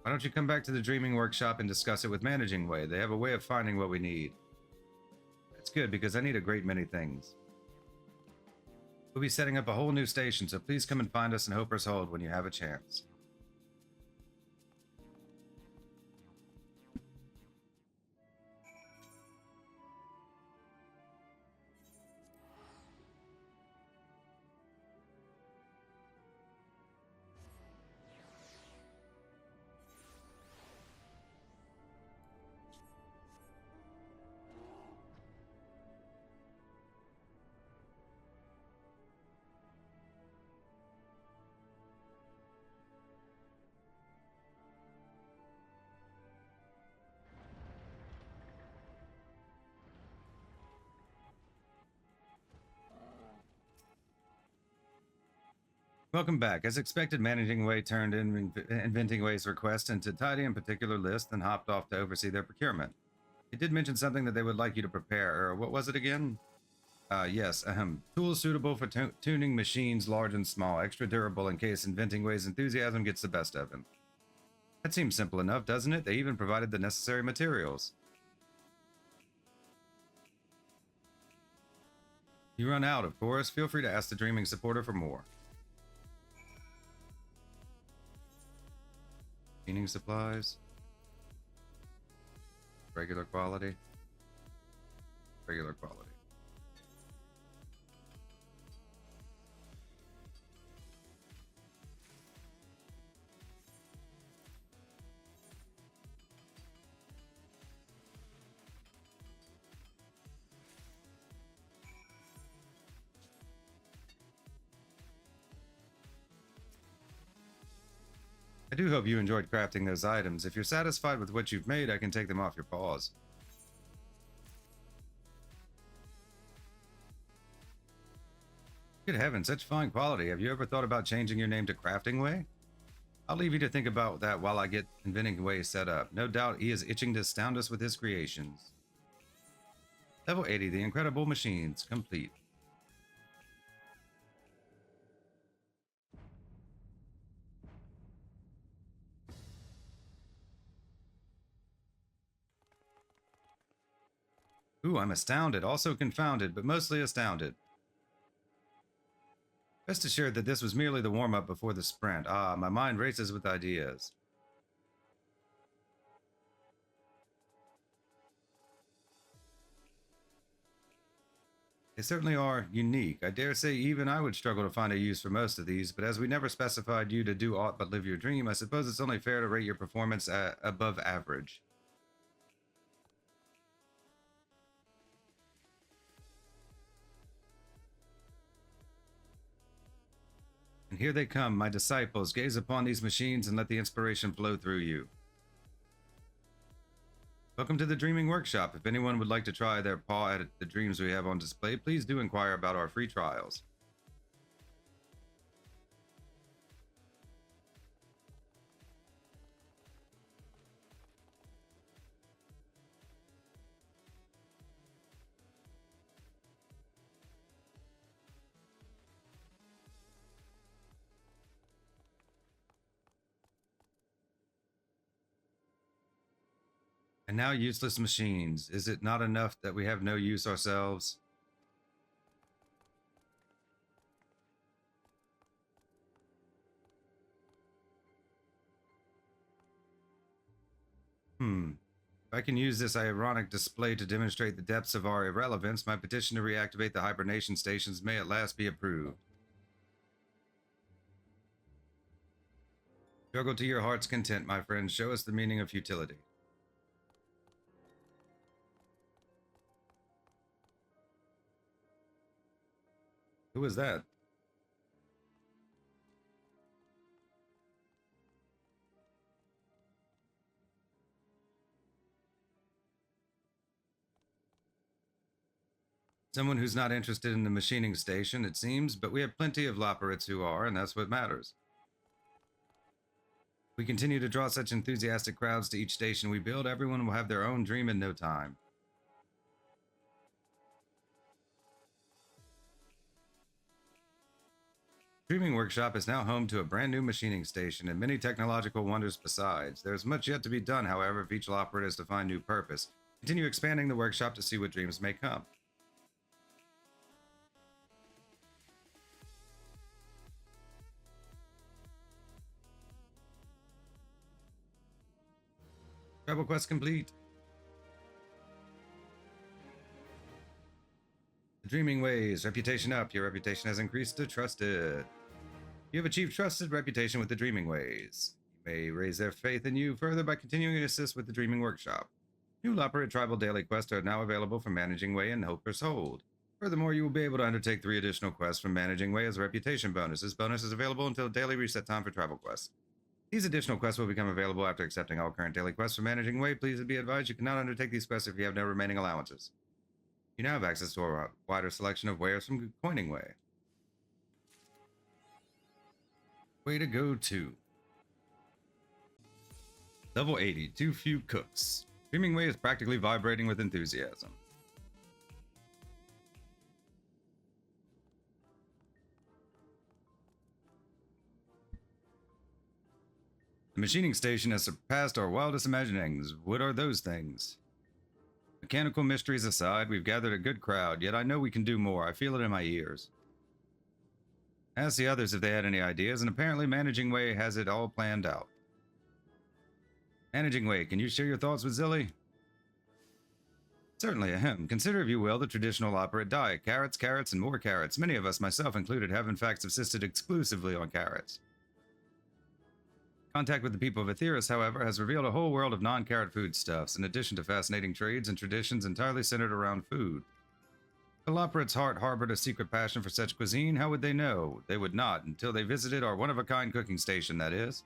Why don't you come back to the Dreaming Workshop and discuss it with Managing Way? They have a way of finding what we need. That's good, because I need a great many things. We'll be setting up a whole new station, so please come and find us in Hopper's Hold when you have a chance. Welcome back. As expected, Managing Way turned Inventing Way's request into tidy and particular list and hopped off to oversee their procurement. It did mention something that they would like you to prepare, or what was it again? Yes, tools suitable for tuning machines large and small, extra durable in case Inventing Way's enthusiasm gets the best of him. That seems simple enough, doesn't it? They even provided the necessary materials. You run out, of course. Feel free to ask the Dreaming supporter for more. Cleaning supplies. Regular quality. Regular quality. do hope you enjoyed crafting those items. If you're satisfied with what you've made, I can take them off your paws. Good heavens, such fine quality. Have you ever thought about changing your name to Crafting Way? I'll leave you to think about that while I get Inventing Way set up. No doubt he is itching to astound us with his creations. Level 80, the Incredible Machines, complete. Ooh, I'm astounded, also confounded, but mostly astounded. Rest assured that this was merely the warm-up before the sprint. Ah, my mind races with ideas. They certainly are unique. I dare say even I would struggle to find a use for most of these, but as we never specified you to do aught but live your dream, I suppose it's only fair to rate your performance at above average. And here they come, my disciples. Gaze upon these machines and let the inspiration flow through you. Welcome to the Dreaming Workshop. If anyone would like to try their paw at the dreams we have on display, please do inquire about our free trials. And now useless machines. Is it not enough that we have no use ourselves? If I can use this ironic display to demonstrate the depths of our irrelevance, my petition to reactivate the hibernation stations may at last be approved. Struggle to your heart's content, my friend. Show us the meaning of futility. Who is that? Someone who's not interested in the machining station, it seems, but we have plenty of Loporrits who are, and that's what matters. If we continue to draw such enthusiastic crowds to each station we build, everyone will have their own dream in no time. Dreaming Workshop is now home to a brand new machining station and many technological wonders besides. There's much yet to be done, however, if each Loporrit is to find new purpose. Continue expanding the workshop to see what dreams may come. Travel quest complete. The Dreaming Ways, reputation up. Your reputation has increased to trusted. You have achieved trusted reputation with the Dreaming Ways. You may raise their faith in you further by continuing to assist with the Dreaming Workshop. New Loporrit Tribal Daily Quests are now available from Managing Way and Helper's Hold. Furthermore, you will be able to undertake 3 additional quests from Managing Way as reputation bonuses. Bonus is available until daily reset time for travel quests. These additional quests will become available after accepting all current daily quests from Managing Way. Please be advised you cannot undertake these quests if you have no remaining allowances. You now have access to a wider selection of wares from Coining Way. Way to go, 2. Level 80, too few cooks. Dreaming Way is practically vibrating with enthusiasm. The machining station has surpassed our wildest imaginings. What are those things? Mechanical mysteries aside, we've gathered a good crowd, yet I know we can do more. I feel it in my ears. Ask the others if they had any ideas, and apparently Managing Way has it all planned out. Managing Way, can you share your thoughts with Zilly? Certainly, ahem. Consider, if you will, the traditional Loporrit diet. Carrots, carrots, and more carrots. Many of us, myself included, have in fact subsisted exclusively on carrots. Contact with the people of Aetheris, however, has revealed a whole world of non-carrot foodstuffs, in addition to fascinating trades and traditions entirely centered around food. The Loporrit's heart harbored a secret passion for such cuisine. How would they know? They would not, until they visited our one-of-a-kind cooking station, that is.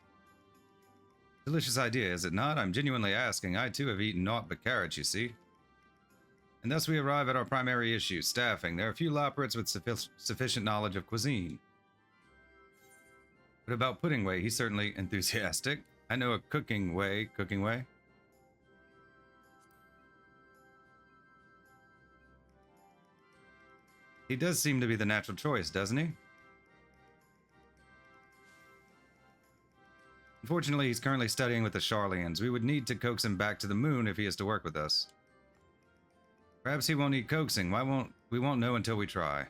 Delicious idea, is it not? I'm genuinely asking. I too have eaten naught but carrots, you see. And thus we arrive at our primary issue, staffing. There are few Loporrits with sufficient knowledge of cuisine. But about Puddingway, he's certainly enthusiastic. I know a cooking way. He does seem to be the natural choice, doesn't he? Unfortunately, he's currently studying with the Sharlians. We would need to coax him back to the moon if he is to work with us. Perhaps he won't need coaxing. We won't know until we try.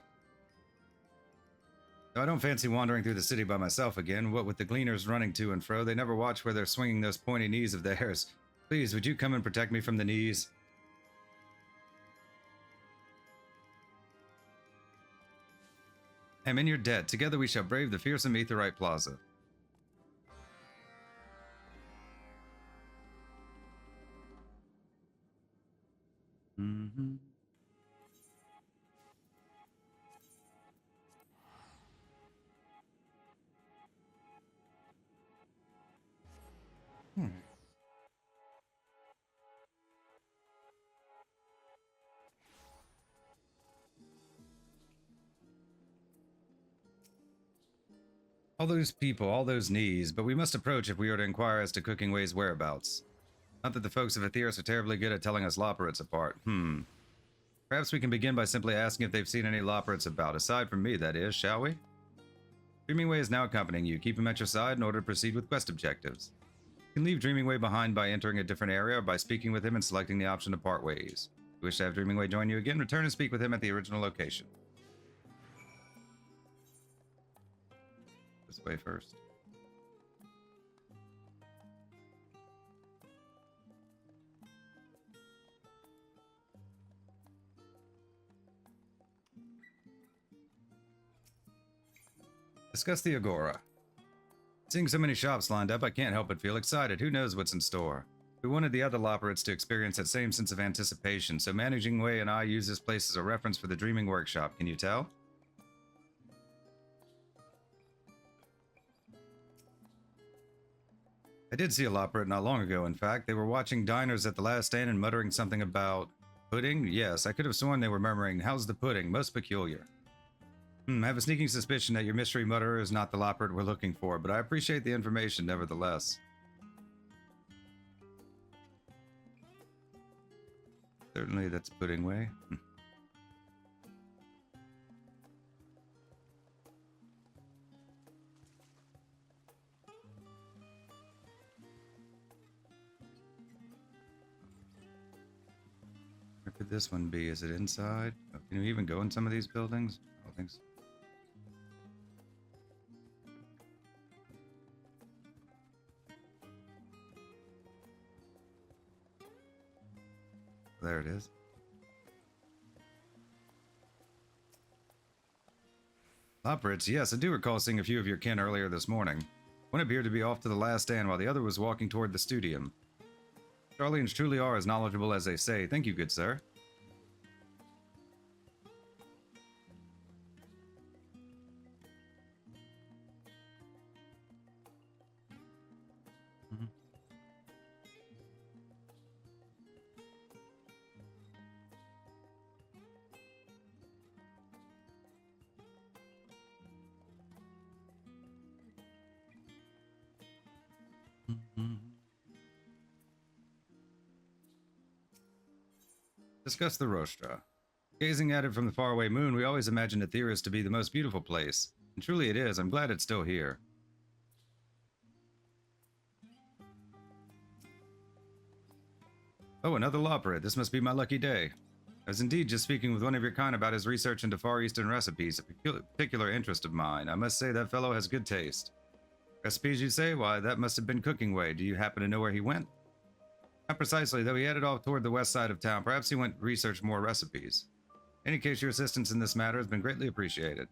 Though I don't fancy wandering through the city by myself again. What with the gleaners running to and fro, they never watch where they're swinging those pointy knees of theirs. Please, would you come and protect me from the knees? I'm in your debt. Together we shall brave the fearsome Aetheryte Plaza. Mm-hmm. All those people, all those knees, but we must approach if we are to inquire as to Cookingway's whereabouts. Not that the folks of Aetheris are terribly good at telling us Loporrits apart. Perhaps we can begin by simply asking if they've seen any Loporrits about, aside from me, that is, shall we? Dreamingway is now accompanying you. Keep him at your side in order to proceed with quest objectives. You can leave Dreamingway behind by entering a different area or by speaking with him and selecting the option to part ways. If you wish to have Dreamingway join you again, return and speak with him at the original location. This way first. Discuss the Agora. Seeing so many shops lined up, I can't help but feel excited. Who knows what's in store? We wanted the other Loporrits to experience that same sense of anticipation, so Managing Way and I use this place as a reference for the Dreaming Workshop. Can you tell? I did see a Loporrit not long ago, in fact. They were watching diners at the last stand and muttering something about pudding? Yes, I could have sworn they were murmuring, "How's the pudding?" Most peculiar. I have a sneaking suspicion that your mystery mutterer is not the Loporrit we're looking for, but I appreciate the information nevertheless. Certainly, that's Puddingway. Where could this one be? Is it inside? Oh, can you even go in some of these buildings? I don't think so. There it is. Loporrits, yes, I do recall seeing a few of your kin earlier this morning. One appeared to be off to the last stand while the other was walking toward the studium. Sharlians truly are as knowledgeable as they say. Thank you, good sir. Discuss the Rostra. Gazing at it from the faraway moon, we always imagined Aetheris to be the most beautiful place. And truly it is. I'm glad it's still here. Oh, another Loporrit. This must be my lucky day. I was indeed just speaking with one of your kind about his research into Far Eastern recipes, a particular interest of mine. I must say that fellow has good taste. Recipes, you say? Why, that must have been Cookingway. Do you happen to know where he went? Not precisely, though he headed off toward the west side of town. Perhaps he went to research more recipes. In any case, your assistance in this matter has been greatly appreciated.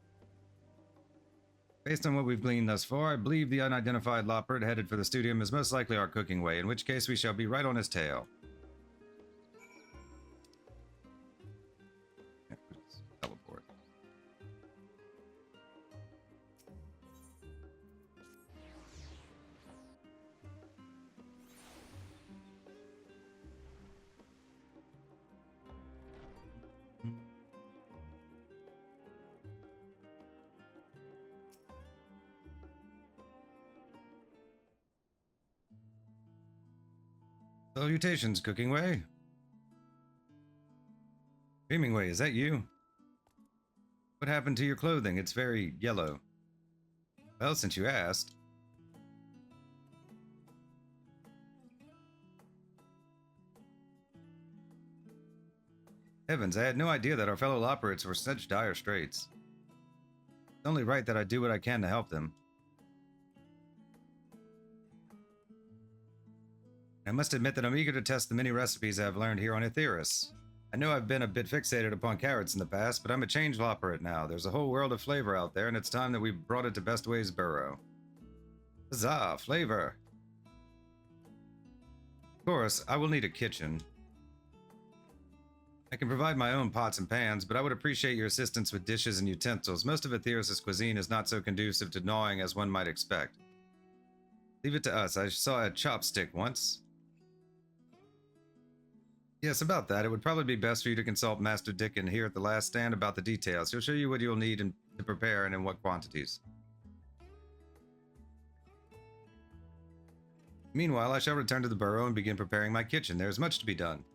Based on what we've gleaned thus far, I believe the unidentified Loporrit headed for the studium is most likely our Cookingway, in which case we shall be right on his tail. Teleport. Salutations, Cookingway. Dreamingway, is that you? What happened to your clothing? It's very yellow. Well, since you asked. Heavens, I had no idea that our fellow Loporrits were such dire straits. It's only right that I do what I can to help them. I must admit that I'm eager to test the many recipes I have learned here on Etheirys. I know I've been a bit fixated upon carrots in the past, but I'm a changed Loporrit now. There's a whole world of flavor out there, and it's time that we brought it to Best Ways Burrow. Huzzah, flavor! Of course, I will need a kitchen. I can provide my own pots and pans, but I would appreciate your assistance with dishes and utensils. Most of Etheirys' cuisine is not so conducive to gnawing as one might expect. Leave it to us. I saw a chopstick once. Yes, about that. It would probably be best for you to consult Master Dickon here at the last stand about the details. He'll show you what you'll need to prepare and in what quantities. Meanwhile, I shall return to the burrow and begin preparing my kitchen. There is much to be done.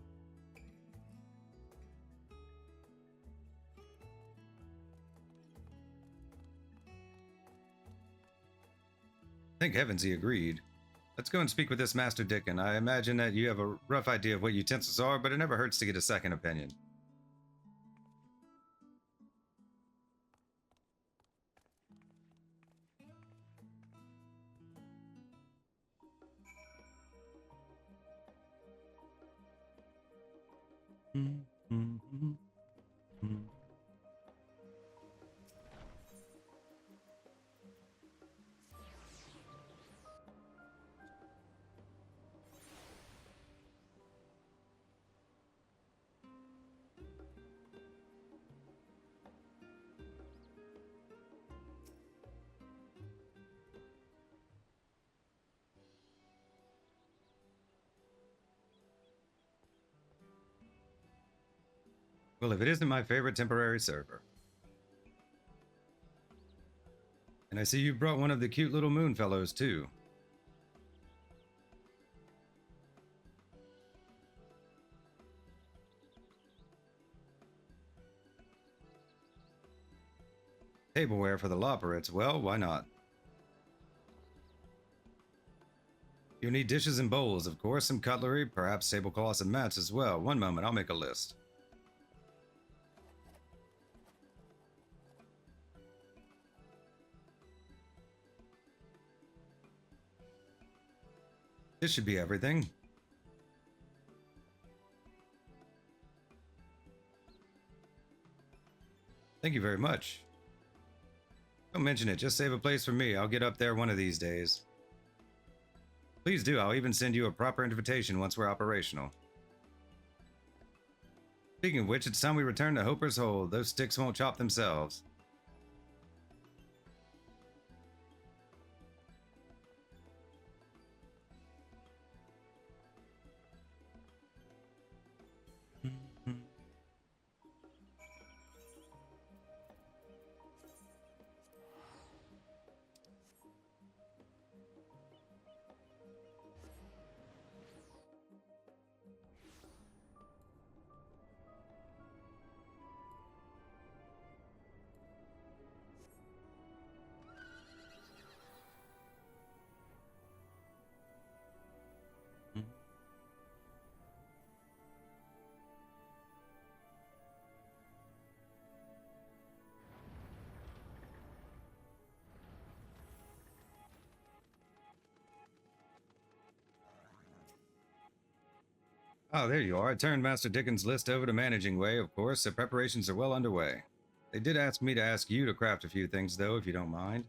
Thank heavens he agreed. Let's go and speak with this Master Dickon. I imagine that you have a rough idea of what utensils are, but it never hurts to get a second opinion. Well, if it isn't my favorite temporary server. And I see you brought one of the cute little moon fellows, too. Tableware for the Loporrits. Well, why not? You'll need dishes and bowls, of course, some cutlery, perhaps tablecloths and mats as well. One moment, I'll make a list. This should be everything. Thank you very much. Don't mention it, just save a place for me. I'll get up there one of these days. Please do, I'll even send you a proper invitation once we're operational. Speaking of which, it's time we return to Hopper's Hold. Those sticks won't chop themselves. Oh, there you are. I turned Master Dickon's list over to Managing Way, of course, so preparations are well underway. They did ask me to ask you to craft a few things, though, if you don't mind.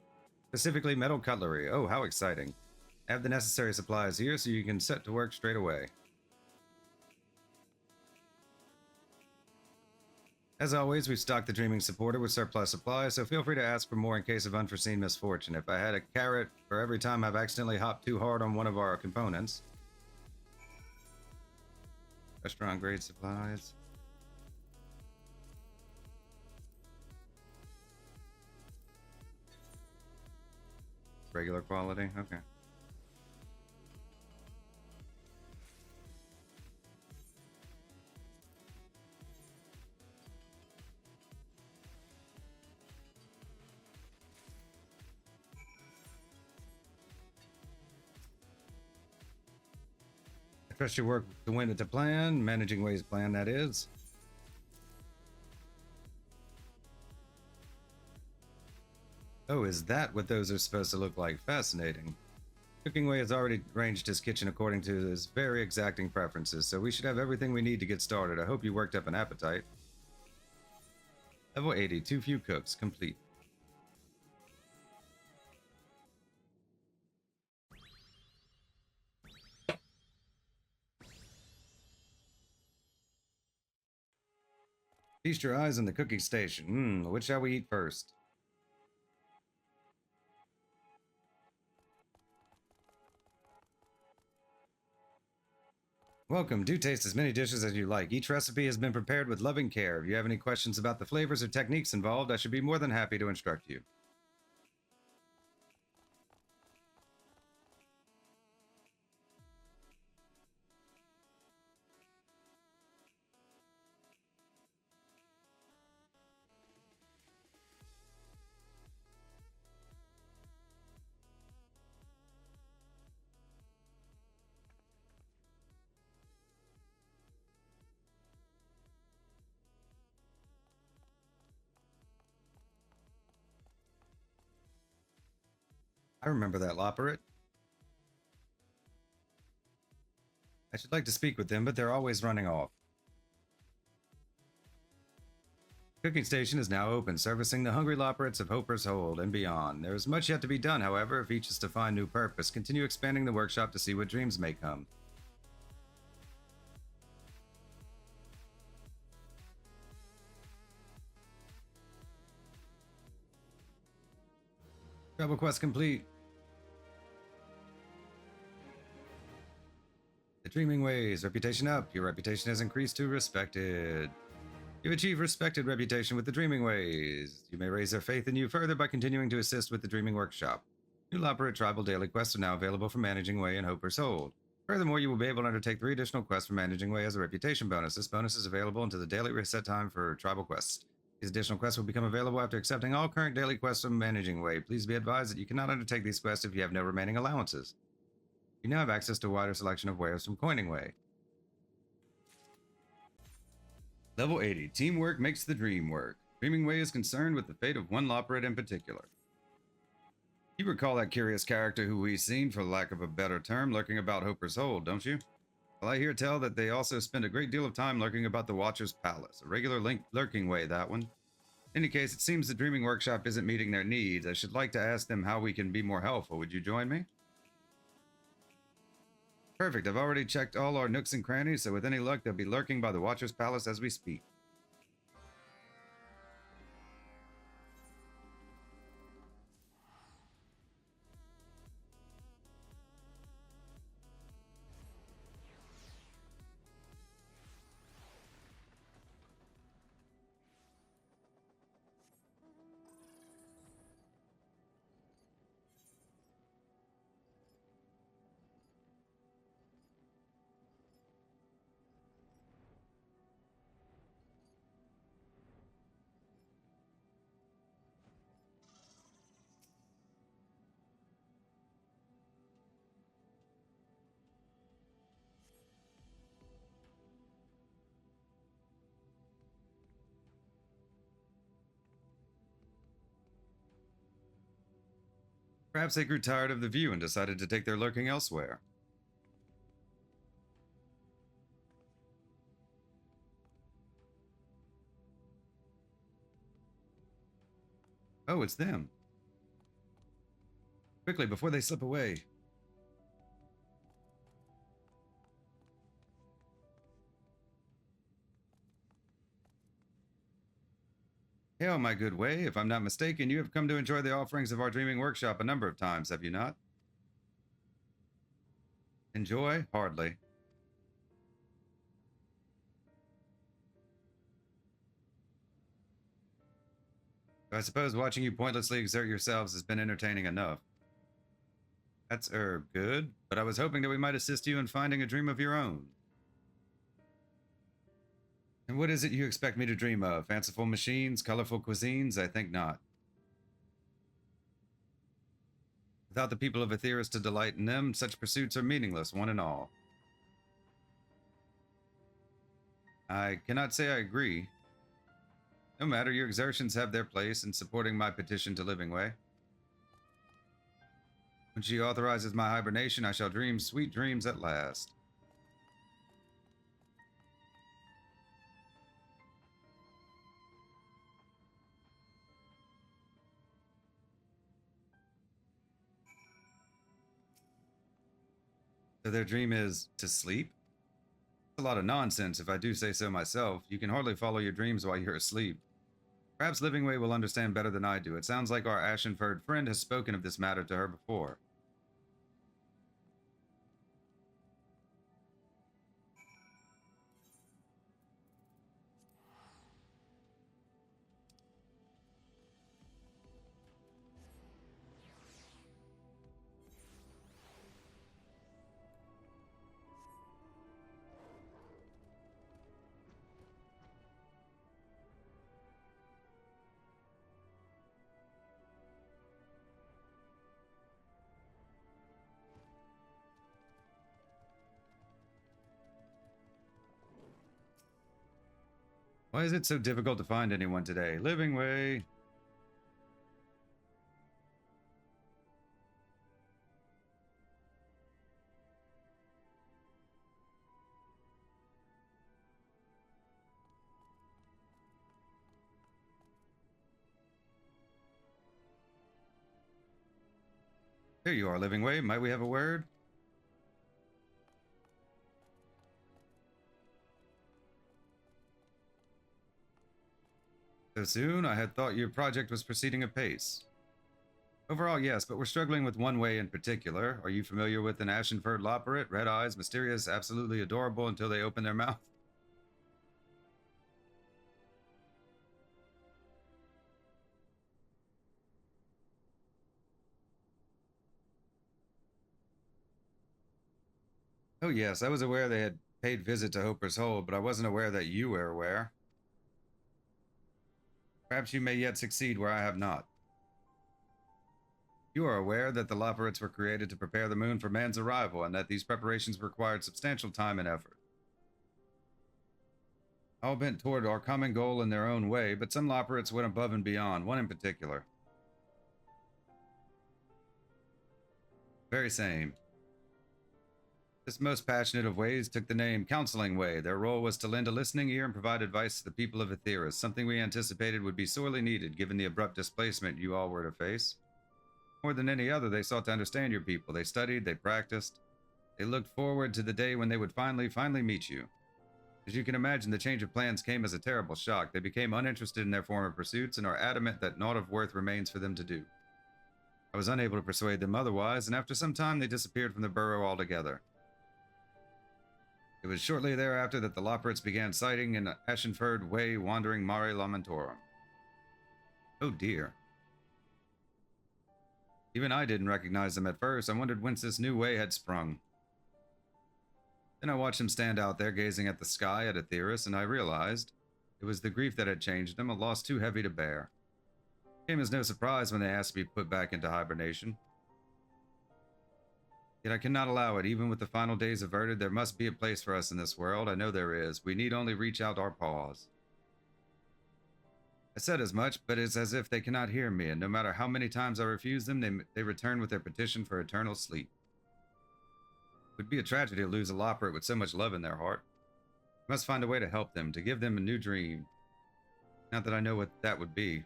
Specifically, metal cutlery. Oh, how exciting. I have the necessary supplies here, so you can set to work straight away. As always, we've stocked the Dreaming Supporter with surplus supplies, so feel free to ask for more in case of unforeseen misfortune. If I had a carrot for every time I've accidentally hopped too hard on one of our components. Restaurant grade supplies. Regular quality, okay. Trust your work to win it to plan. Managing ways plan, that is. Oh, is that what those are supposed to look like? Fascinating. Cooking Way has already arranged his kitchen according to his very exacting preferences, so we should have everything we need to get started. I hope you worked up an appetite. Level 80, too few cooks, complete. Feast your eyes on the cooking station. What shall we eat first? Welcome. Do taste as many dishes as you like. Each recipe has been prepared with loving care. If you have any questions about the flavors or techniques involved, I should be more than happy to instruct you. I remember that, Loporrit. I should like to speak with them, but they're always running off. Cooking station is now open, servicing the hungry Loporrits of Hoper's Hold and beyond. There is much yet to be done, however, if each is to find new purpose. Continue expanding the workshop to see what dreams may come. Travel quest complete. The Dreaming Ways, reputation up. Your reputation has increased to respected. You achieve respected reputation with the Dreaming Ways. You may raise their faith in you further by continuing to assist with the Dreaming Workshop. New Loporrit Tribal Daily Quests are now available for Managing Way and Hoper's Hold. Furthermore, you will be able to undertake 3 additional quests for Managing Way as a reputation bonus. This bonus is available until the daily reset time for Tribal Quests. These additional quests will become available after accepting all current daily quests from Managing Way. Please be advised that you cannot undertake these quests if you have no remaining allowances. You now have access to a wider selection of wares from Coining Way. Level 80. Teamwork makes the dream work. Dreaming Way is concerned with the fate of one Loporrit in particular. You recall that curious character who we've seen, for lack of a better term, lurking about Hoper's Hold, don't you? Well, I hear tell that they also spend a great deal of time lurking about the Watcher's Palace. A regular lurking way, that one. In any case, it seems the Dreaming Workshop isn't meeting their needs. I should like to ask them how we can be more helpful. Would you join me? Perfect. I've already checked all our nooks and crannies, so with any luck, they'll be lurking by the Watcher's Palace as we speak. Perhaps they grew tired of the view and decided to take their lurking elsewhere. Oh, it's them. Quickly, before they slip away. Hail, my good Way. If I'm not mistaken, you have come to enjoy the offerings of our Dreaming Workshop a number of times, have you not? Enjoy? Hardly. I suppose watching you pointlessly exert yourselves has been entertaining enough. That's, good, but I was hoping that we might assist you in finding a dream of your own. And what is it you expect me to dream of? Fanciful machines, colorful cuisines? I think not. Without the people of Aetheris to delight in them, such pursuits are meaningless, one and all. I cannot say I agree. No matter, your exertions have their place in supporting my petition to Living Way. When she authorizes my hibernation, I shall dream sweet dreams at last. So their dream is to sleep? It's a lot of nonsense, if I do say so myself. You can hardly follow your dreams while you're asleep. Perhaps Living Way will understand better than I do. It sounds like our ashen-furred friend has spoken of this matter to her before. Why is it so difficult to find anyone today? Living Way. Here you are, Living Way. Might we have a word? So soon? I had thought your project was proceeding apace. Overall, yes, but we're struggling with one way in particular. Are you familiar with an ashen-furred Loporrit? Red eyes, mysterious, absolutely adorable until they open their mouth. Oh yes, I was aware they had paid visit to Hopper's Hold, but I wasn't aware that you were aware. Perhaps you may yet succeed where I have not. You are aware that the Loporrits were created to prepare the moon for man's arrival, and that these preparations required substantial time and effort. All bent toward our common goal in their own way, but some Loporrits went above and beyond, one in particular. Very same. This most passionate of ways took the name Counseling Way. Their role was to lend a listening ear and provide advice to the people of Aetheris, something we anticipated would be sorely needed given the abrupt displacement you all were to face. More than any other, they sought to understand your people. They studied, they practiced. They looked forward to the day when they would finally meet you. As you can imagine, the change of plans came as a terrible shock. They became uninterested in their former pursuits and are adamant that naught of worth remains for them to do. I was unable to persuade them otherwise, and after some time they disappeared from the burrow altogether. It was shortly thereafter that the Loporrits began sighting in Ashenford Way wandering Mare Lamentorum. Oh dear. Even I didn't recognize them at first. I wondered whence this new way had sprung. Then I watched them stand out there gazing at the sky at Aetheris, and I realized it was the grief that had changed them, a loss too heavy to bear. It came as no surprise when they asked to be put back into hibernation. Yet I cannot allow it. Even with the final days averted, there must be a place for us in this world. I know there is. We need only reach out our paws. I said as much, but it's as if they cannot hear me, and no matter how many times I refuse them, they return with their petition for eternal sleep. It would be a tragedy to lose a Loporrit with so much love in their heart. I must find a way to help them, to give them a new dream. Not that I know what that would be.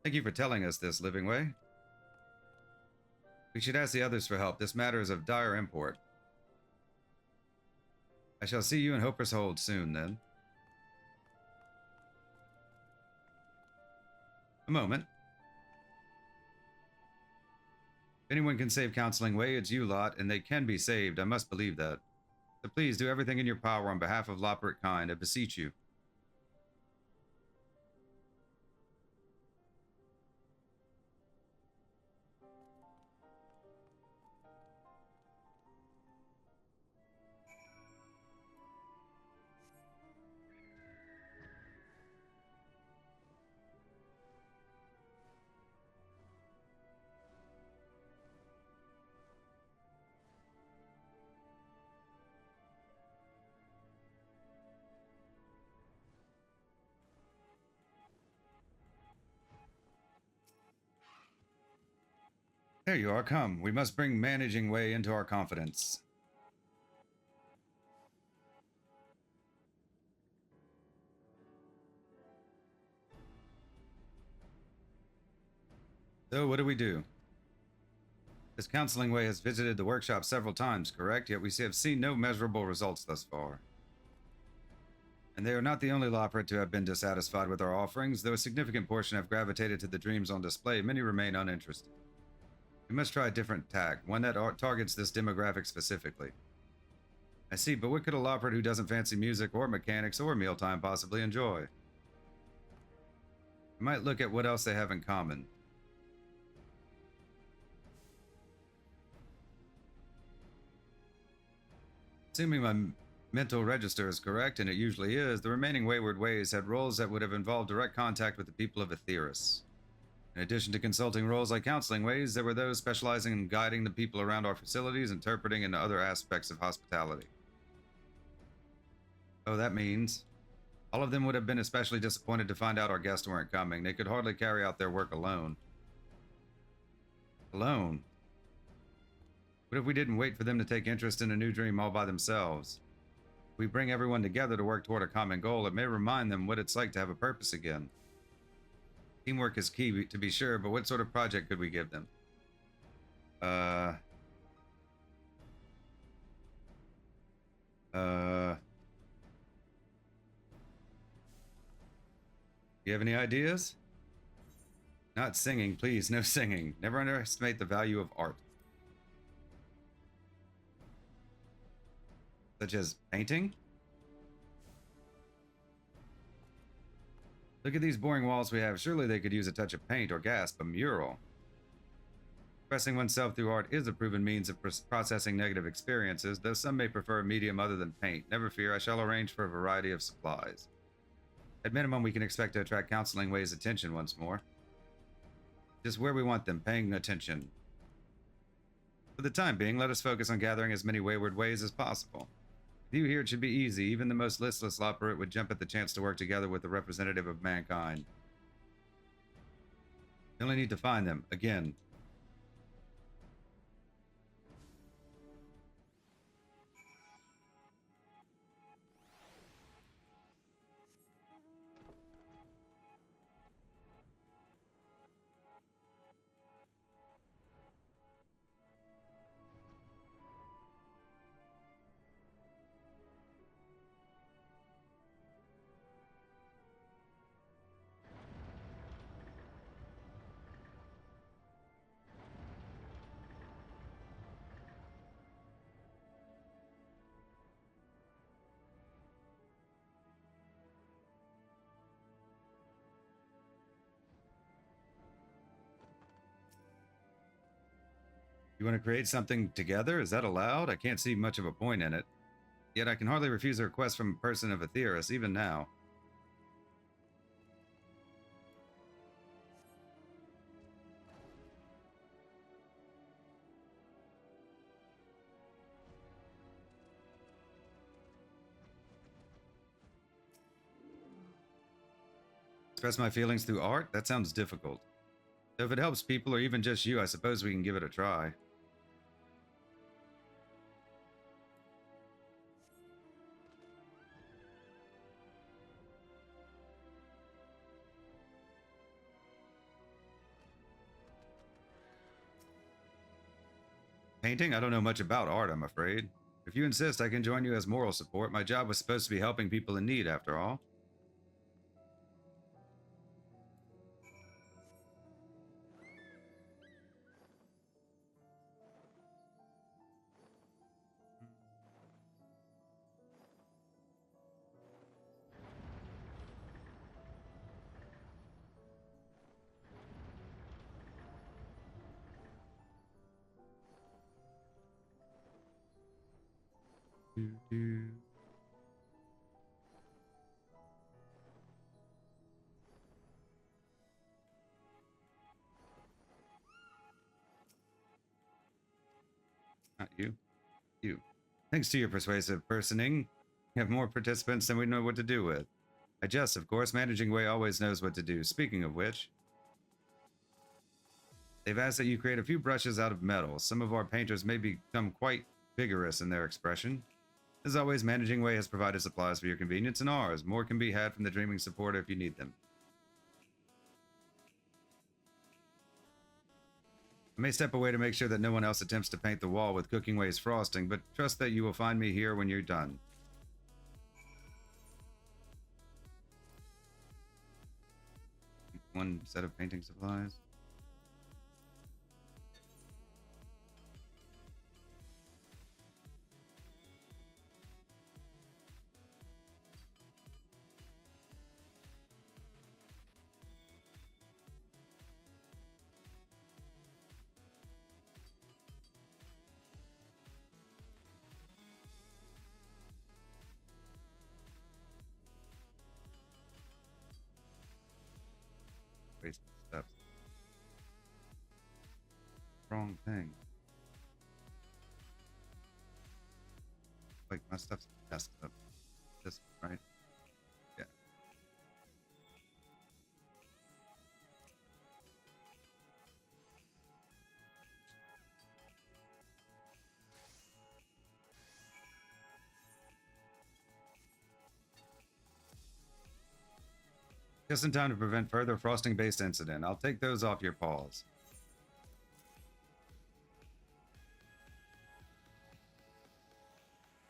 Thank you for telling us this, Living Way. We should ask the others for help. This matter is of dire import. I shall see you in Hopper's Hold soon, then. A moment. If anyone can save Counseling Way, it's you lot, and they can be saved. I must believe that. So please do everything in your power on behalf of Loporrit kind. I beseech you. There you are, come. We must bring Managing Way into our confidence. So, what do we do? This Counseling Way has visited the workshop several times, correct? Yet we have seen no measurable results thus far. And they are not the only Loporrit to have been dissatisfied with our offerings. Though a significant portion have gravitated to the dreams on display, many remain uninterested. We must try a different tack, one that targets this demographic specifically. I see, but what could a Loporrit who doesn't fancy music or mechanics or mealtime possibly enjoy? We might look at what else they have in common. Assuming my mental register is correct, and it usually is, the remaining Wayward Ways had roles that would have involved direct contact with the people of Aetheris. In addition to consulting roles like Counseling Ways, there were those specializing in guiding the people around our facilities, interpreting, and other aspects of hospitality. Oh, that means all of them would have been especially disappointed to find out our guests weren't coming. They could hardly carry out their work alone. Alone? What if we didn't wait for them to take interest in a new dream all by themselves? If we bring everyone together to work toward a common goal, it may remind them what it's like to have a purpose again. Teamwork is key, to be sure, but what sort of project could we give them? You have any ideas? Not singing, please, no singing. Never underestimate the value of art. Such as painting? Look at these boring walls we have. Surely they could use a touch of paint or gasp, a mural. Expressing oneself through art is a proven means of processing negative experiences, though some may prefer a medium other than paint. Never fear, I shall arrange for a variety of supplies. At minimum, we can expect to attract Counseling Ways' attention once more. Just where we want them, paying attention. For the time being, let us focus on gathering as many Wayward Ways as possible. With you here, it should be easy. Even the most listless Loporrit would jump at the chance to work together with a representative of mankind. We only need to find them, again. You want to create something together? Is that allowed? I can't see much of a point in it. Yet I can hardly refuse a request from a person of Aetheris, even now. Express my feelings through art? That sounds difficult. So if it helps people, or even just you, I suppose we can give it a try. Painting? I don't know much about art, I'm afraid. If you insist, I can join you as moral support. My job was supposed to be helping people in need, after all. Not you. You. Thanks to your persuasive personing, we have more participants than we know what to do with. I jest, of course. Managing Way always knows what to do. Speaking of which... They've asked that you create a few brushes out of metal. Some of our painters may become quite vigorous in their expression. As always, Managing Way has provided supplies for your convenience and ours. More can be had from the Dreaming supporter if you need them. I may step away to make sure that no one else attempts to paint the wall with Cooking Way's frosting, but trust that you will find me here when you're done. One set of painting supplies. Waste stuff. Wrong thing. Like my stuff's messed up. This right? Yeah. Just in time to prevent further frosting-based incident. I'll take those off your paws.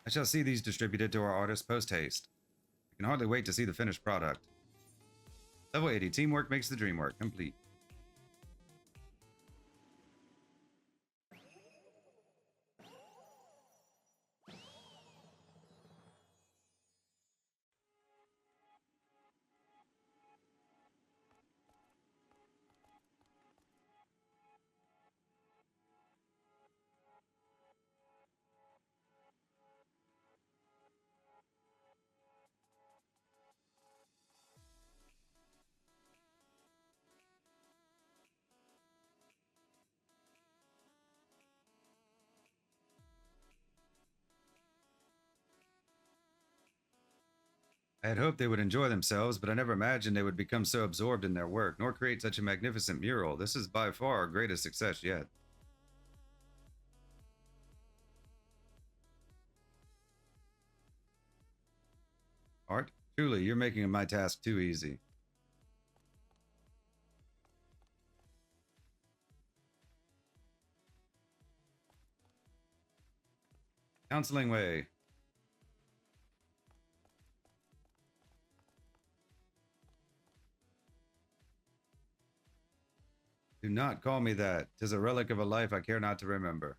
I shall see these distributed to our artists post-haste. I can hardly wait to see the finished product. Level 80. Teamwork makes the dream work. Complete. I had hoped they would enjoy themselves, but I never imagined they would become so absorbed in their work, nor create such a magnificent mural. This is by far our greatest success yet. Art, truly, you're making my task too easy. Counseling Way. Do not call me that. 'Tis a relic of a life I care not to remember.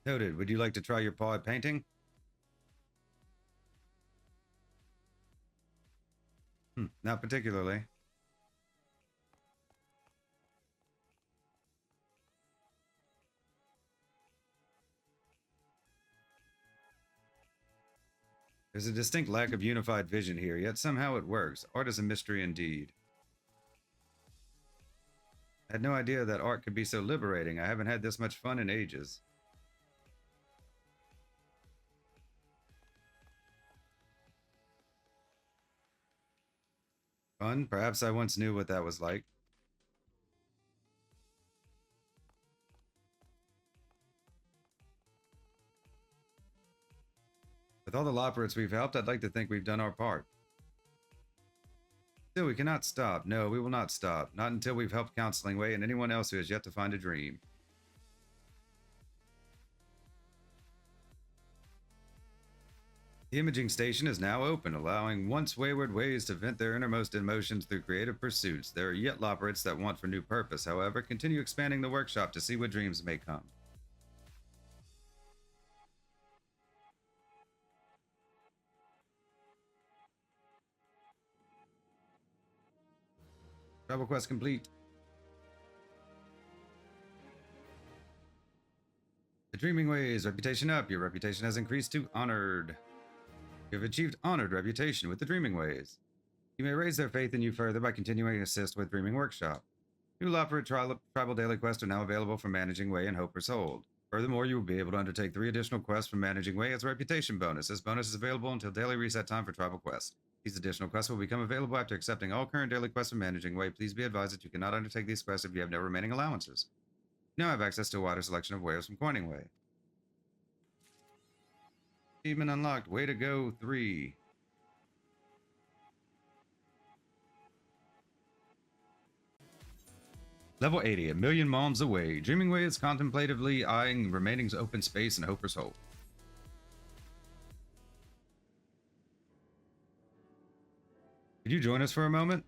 Noted. Would you like to try your paw at painting? Not particularly. There's a distinct lack of unified vision here, yet somehow it works. Art is a mystery indeed. I had no idea that art could be so liberating. I haven't had this much fun in ages. Fun? Perhaps I once knew what that was like. With all the Loporrits we've helped, I'd like to think we've done our part. Still, we cannot stop. No, we will not stop. Not until we've helped Counseling Way and anyone else who has yet to find a dream. The imaging station is now open, allowing once wayward ways to vent their innermost emotions through creative pursuits. There are yet Loporrits that want for new purpose, however. Continue expanding the workshop to see what dreams may come. Travel quest complete. The Dreaming Ways, reputation up. Your reputation has increased to honored. You have achieved honored reputation with the Dreaming Ways. You may raise their faith in you further by continuing to assist with Dreaming Workshop. New Loporrit tribal daily quests are now available for Managing Way and Hoper's Hold. Furthermore, you will be able to undertake 3 additional quests from Managing Way as a reputation bonus. This bonus is available until daily reset time for tribal quests. These additional quests will become available after accepting all current daily quests from Managing Way. Please be advised that you cannot undertake these quests if you have no remaining allowances. You now have access to a wider selection of wares from Coining Way. Achievement unlocked. Way to go, 3. Level 80, a million malms away. Dreaming Way is contemplatively eyeing remaining open space in Hopper's Hope. Could you join us for a moment?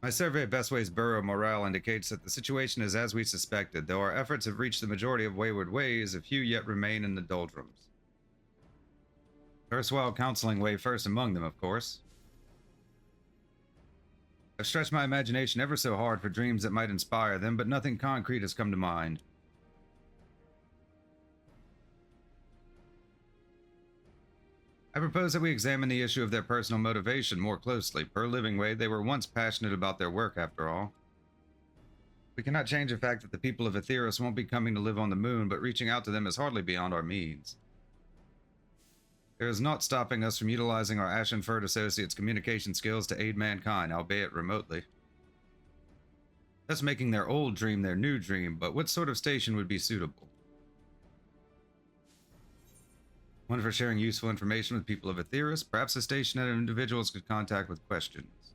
My survey of Bestway's borough morale indicates that the situation is as we suspected. Though our efforts have reached the majority of wayward ways, a few yet remain in the doldrums. Erstwhile Counseling Way first among them, of course. I've stretched my imagination ever so hard for dreams that might inspire them, but nothing concrete has come to mind. I propose that we examine the issue of their personal motivation more closely. Per Living Way, they were once passionate about their work, after all. We cannot change the fact that the people of Aetheris won't be coming to live on the moon, but reaching out to them is hardly beyond our means. There is naught stopping us from utilizing our Ashenford Associates' communication skills to aid mankind, albeit remotely. Thus making their old dream their new dream, but what sort of station would be suitable? One for sharing useful information with people of Aetheris, perhaps a station that individuals could contact with questions.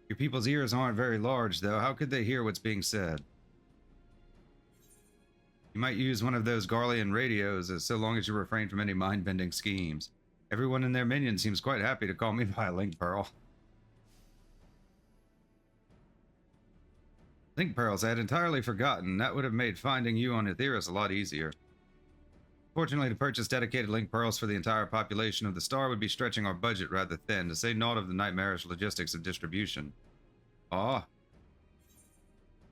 Your people's ears aren't very large, though. How could they hear what's being said? You might use one of those Garlean radios, so long as you refrain from any mind-bending schemes. Everyone in their minion seems quite happy to call me by Link Pearl. Link Pearls, I had entirely forgotten. That would have made finding you on Aetheris a lot easier. Fortunately, to purchase dedicated Link Pearls for the entire population of the star would be stretching our budget rather thin, to say naught of the nightmarish logistics of distribution. Ah.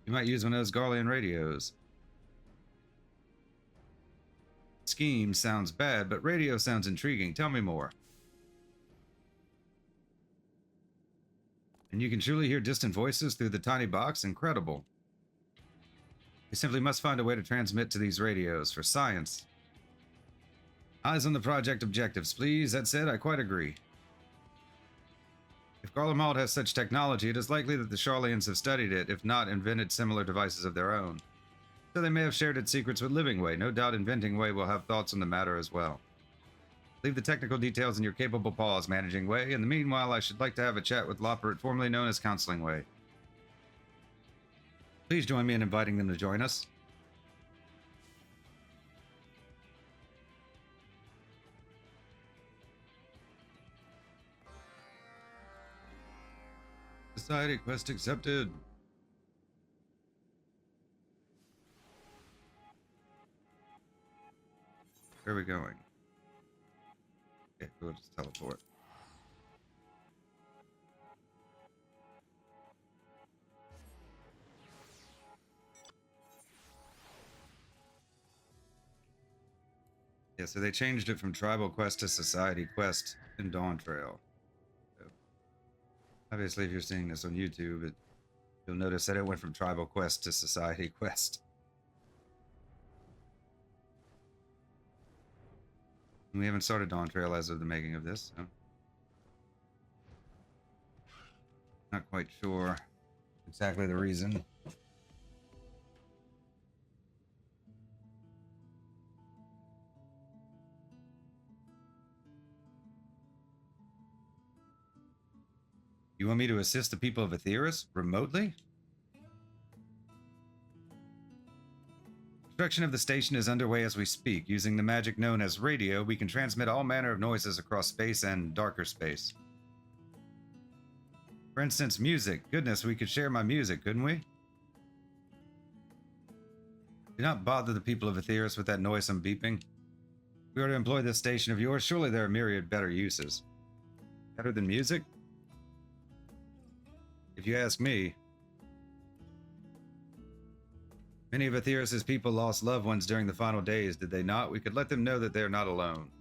You might use one of those Garlean radios. Scheme sounds bad, but radio sounds intriguing. Tell me more. And you can truly hear distant voices through the tiny box? Incredible. We simply must find a way to transmit to these radios for science. Eyes on the project objectives, please. That said, I quite agree. If Garlemald has such technology, it is likely that the Sharlayans have studied it, if not invented similar devices of their own. So they may have shared its secrets with Living Way. No doubt Inventing Way will have thoughts on the matter as well. Leave the technical details in your capable paws, Managing Way. In the meanwhile, I should like to have a chat with Loporrit, formerly known as Counseling Way. Please join me in inviting them to join us. Society quest accepted. Where are we going? Okay, we'll just teleport. Yeah, so they changed it from Tribal Quest to Society Quest in Dawn Trail. So, obviously, if you're seeing this on YouTube, you'll notice that it went from Tribal Quest to Society Quest. We haven't started Dawn Trail as of the making of this, so not quite sure exactly the reason. You want me to assist the people of Aetheris remotely? Construction of the station is underway as we speak. Using the magic known as radio, we can transmit all manner of noises across space and darker space. For instance, music. Goodness, we could share my music, couldn't we? Do not bother the people of Aetheris with that noisome beeping. If we are to employ this station of yours, surely there are myriad better uses. Better than music? If you ask me. Many of Aetheris' people lost loved ones during the final days, did they not? We could let them know that they are not alone.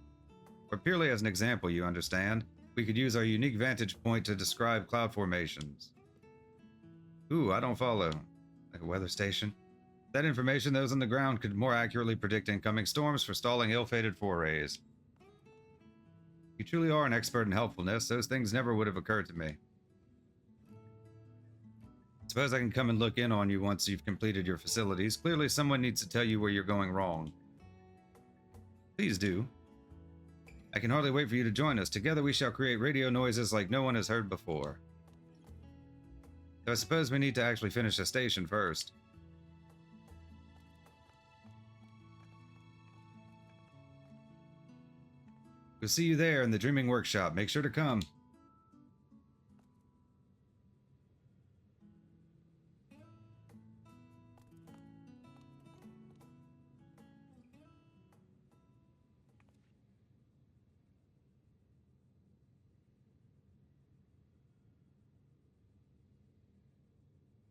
Or purely as an example, you understand? We could use our unique vantage point to describe cloud formations. Ooh, I don't follow. Like a weather station? That information, those on the ground could more accurately predict incoming storms, forestalling ill-fated forays. You truly are an expert in helpfulness. Those things never would have occurred to me. Suppose I can come and look in on you once you've completed your facilities. Clearly someone needs to tell you where you're going wrong. Please do. I can hardly wait for you to join us. Together we shall create radio noises like no one has heard before. So I suppose we need to actually finish the station first. We'll see you there in the Dreaming Workshop. Make sure to come.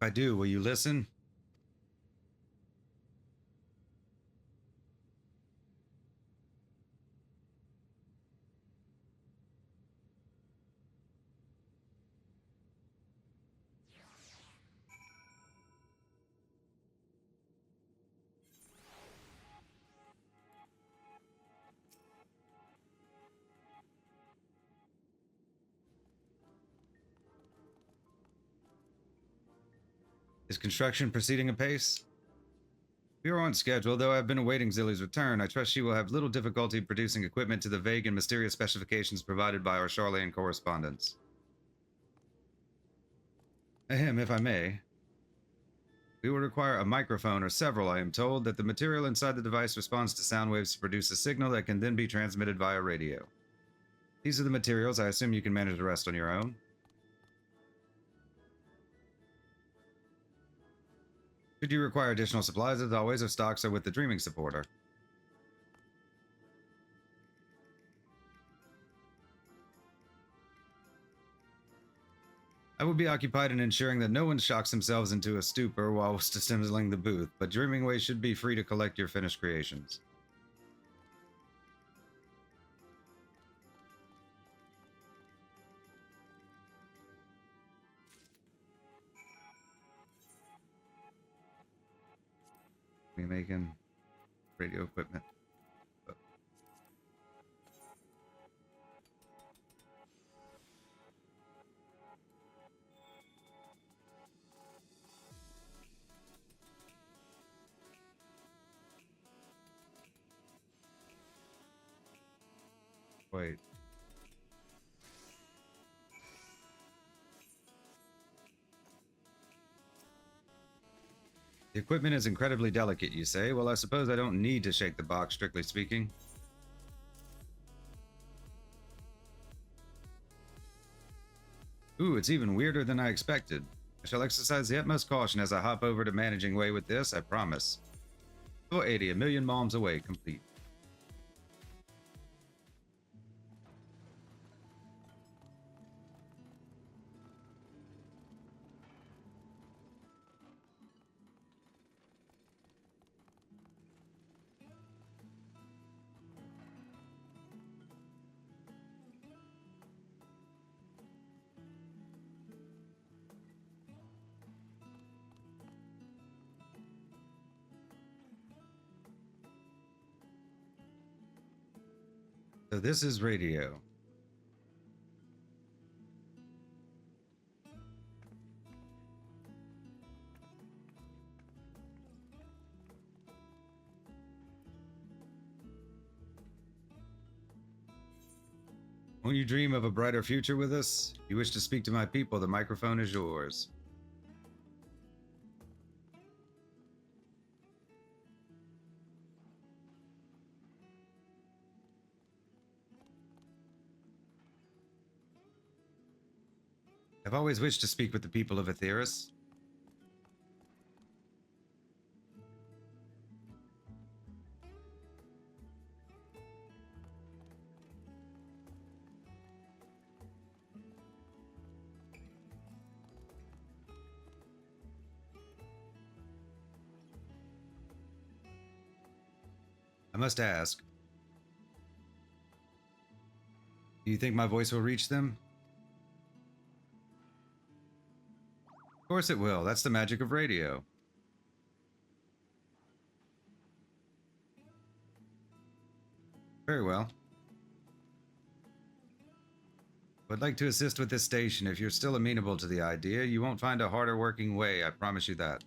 If I do, will you listen? Is construction proceeding apace? We are on schedule, though I've been awaiting Zilly's return. I trust she will have little difficulty producing equipment to the vague and mysterious specifications provided by our Charlayan correspondents. Ahem, if I may. We will require a microphone or several, I am told, that the material inside the device responds to sound waves to produce a signal that can then be transmitted via radio. These are the materials. I assume you can manage the rest on your own. Should you require additional supplies, as always, our stocks are with the Dreaming Supporter. I will be occupied in ensuring that no one shocks themselves into a stupor whilst assembling the booth, but Dreamingway should be free to collect your finished creations. We making radio equipment. Wait. The equipment is incredibly delicate, you say? Well, I suppose I don't need to shake the box, strictly speaking. Ooh, it's even weirder than I expected. I shall exercise the utmost caution as I hop over to managing way with this, I promise. 480, a million malms away, complete. So this is radio. Won't you dream of a brighter future with us? If you wish to speak to my people, the microphone is yours. I've always wished to speak with the people of Aetheris. must ask, do you think my voice will reach them? Of course it will. That's the magic of radio. Very well. Would like to assist with this station. If you're still amenable to the idea, you won't find a harder working way, I promise you that.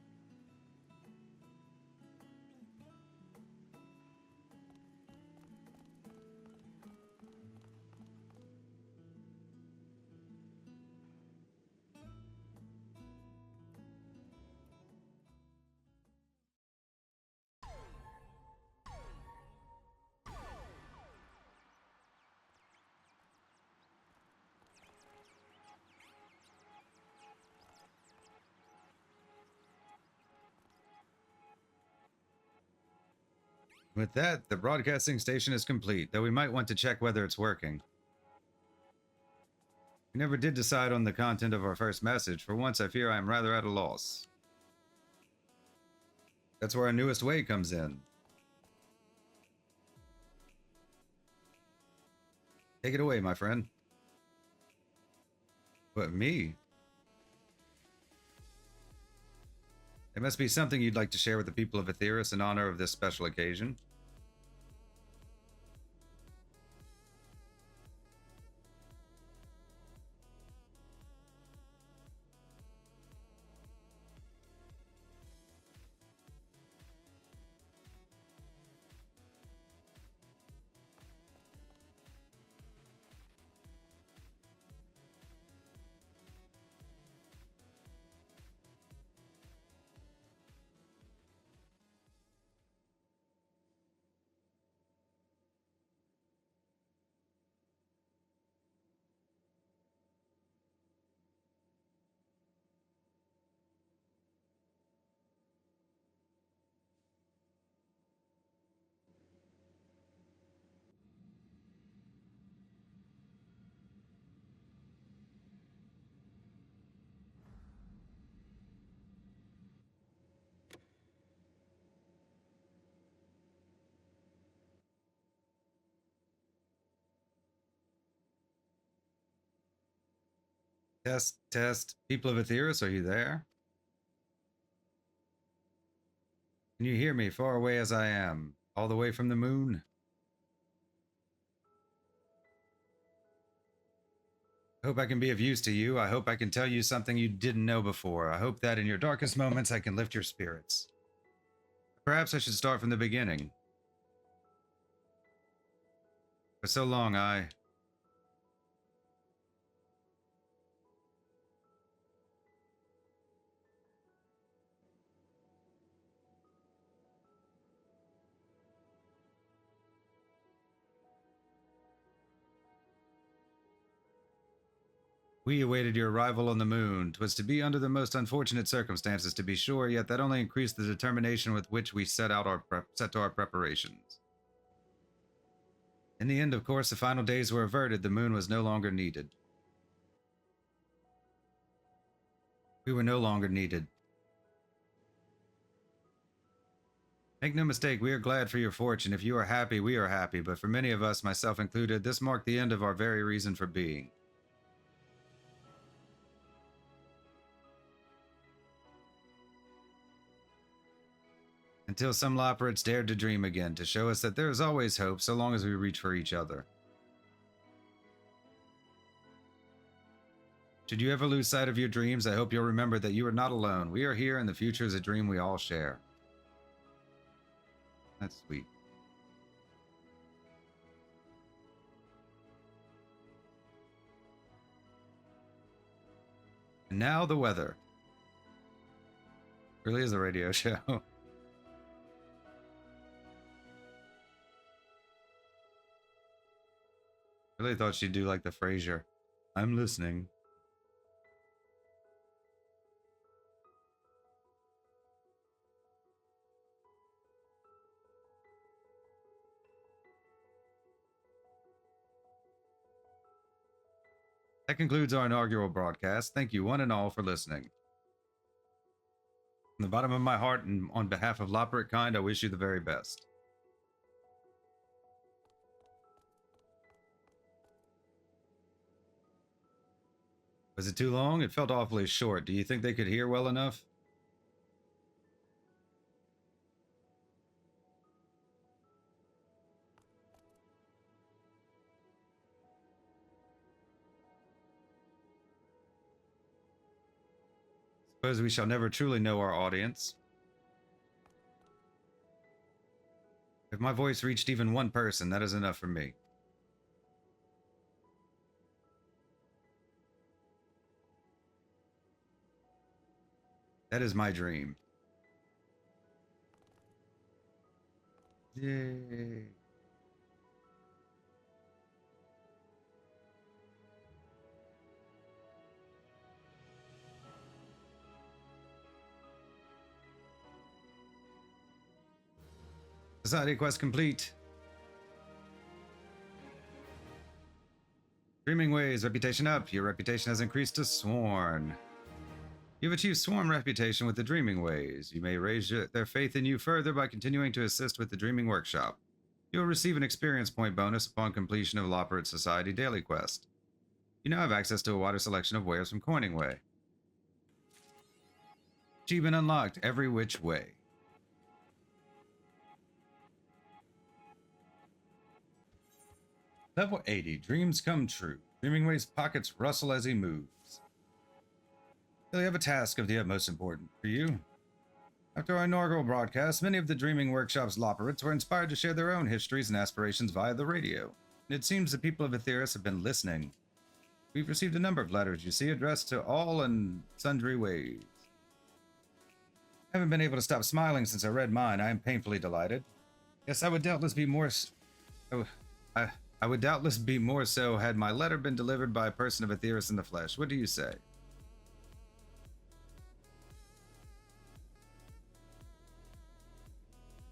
With that, the broadcasting station is complete, though we might want to check whether it's working. We never did decide on the content of our first message. For once, I fear I am rather at a loss. That's where our newest way comes in. Take it away, my friend. What, me? It must be something you'd like to share with the people of Aetheris in honor of this special occasion. Test, test. People of Aetheris, are you there? Can you hear me, far away as I am? All the way from the moon? I hope I can be of use to you. I hope I can tell you something you didn't know before. I hope that in your darkest moments I can lift your spirits. Perhaps I should start from the beginning. For so long We awaited your arrival on the moon. 'Twas to be under the most unfortunate circumstances, to be sure, yet that only increased the determination with which we set to our preparations. In the end, of course, the final days were averted. The moon was no longer needed. We were no longer needed. Make no mistake, we are glad for your fortune. If you are happy, we are happy. But for many of us, myself included, this marked the end of our very reason for being. Until some Loporrits dared to dream again, to show us that there is always hope so long as we reach for each other. Should you ever lose sight of your dreams, I hope you'll remember that you are not alone. We are here, and the future is a dream we all share. That's sweet. And now the weather. Really is a radio show. Really thought she'd do like the Frasier. I'm listening. That concludes our inaugural broadcast. Thank you one and all for listening. From the bottom of my heart and on behalf of Loporrit kind, I wish you the very best. Was it too long? It felt awfully short. Do you think they could hear well enough? Suppose we shall never truly know our audience. If my voice reached even one person, that is enough for me. That is my dream. Yay. Society quest complete. Dreaming Ways, reputation up. Your reputation has increased to Sworn. You've achieved Sworn reputation with the Dreaming Ways. You may raise their faith in you further by continuing to assist with the Dreaming Workshop. You will receive an experience point bonus upon completion of Loporrit Society Daily Quest. You now have access to a wider selection of wares from Coining Way. Achievement unlocked, every which way. Level 80, dreams come true. Dreaming Way's pockets rustle as he moves. You have a task of the utmost importance for you. After our inaugural broadcast, many of the Dreaming Workshop's Loporrits were inspired to share their own histories and aspirations via the radio. And it seems the people of Aetheris have been listening. We've received a number of letters, you see, addressed to all in sundry ways. I haven't been able to stop smiling since I read mine. I am painfully delighted. Yes, I would doubtless be more... I would doubtless be more so had my letter been delivered by a person of Aetheris in the flesh. What do you say?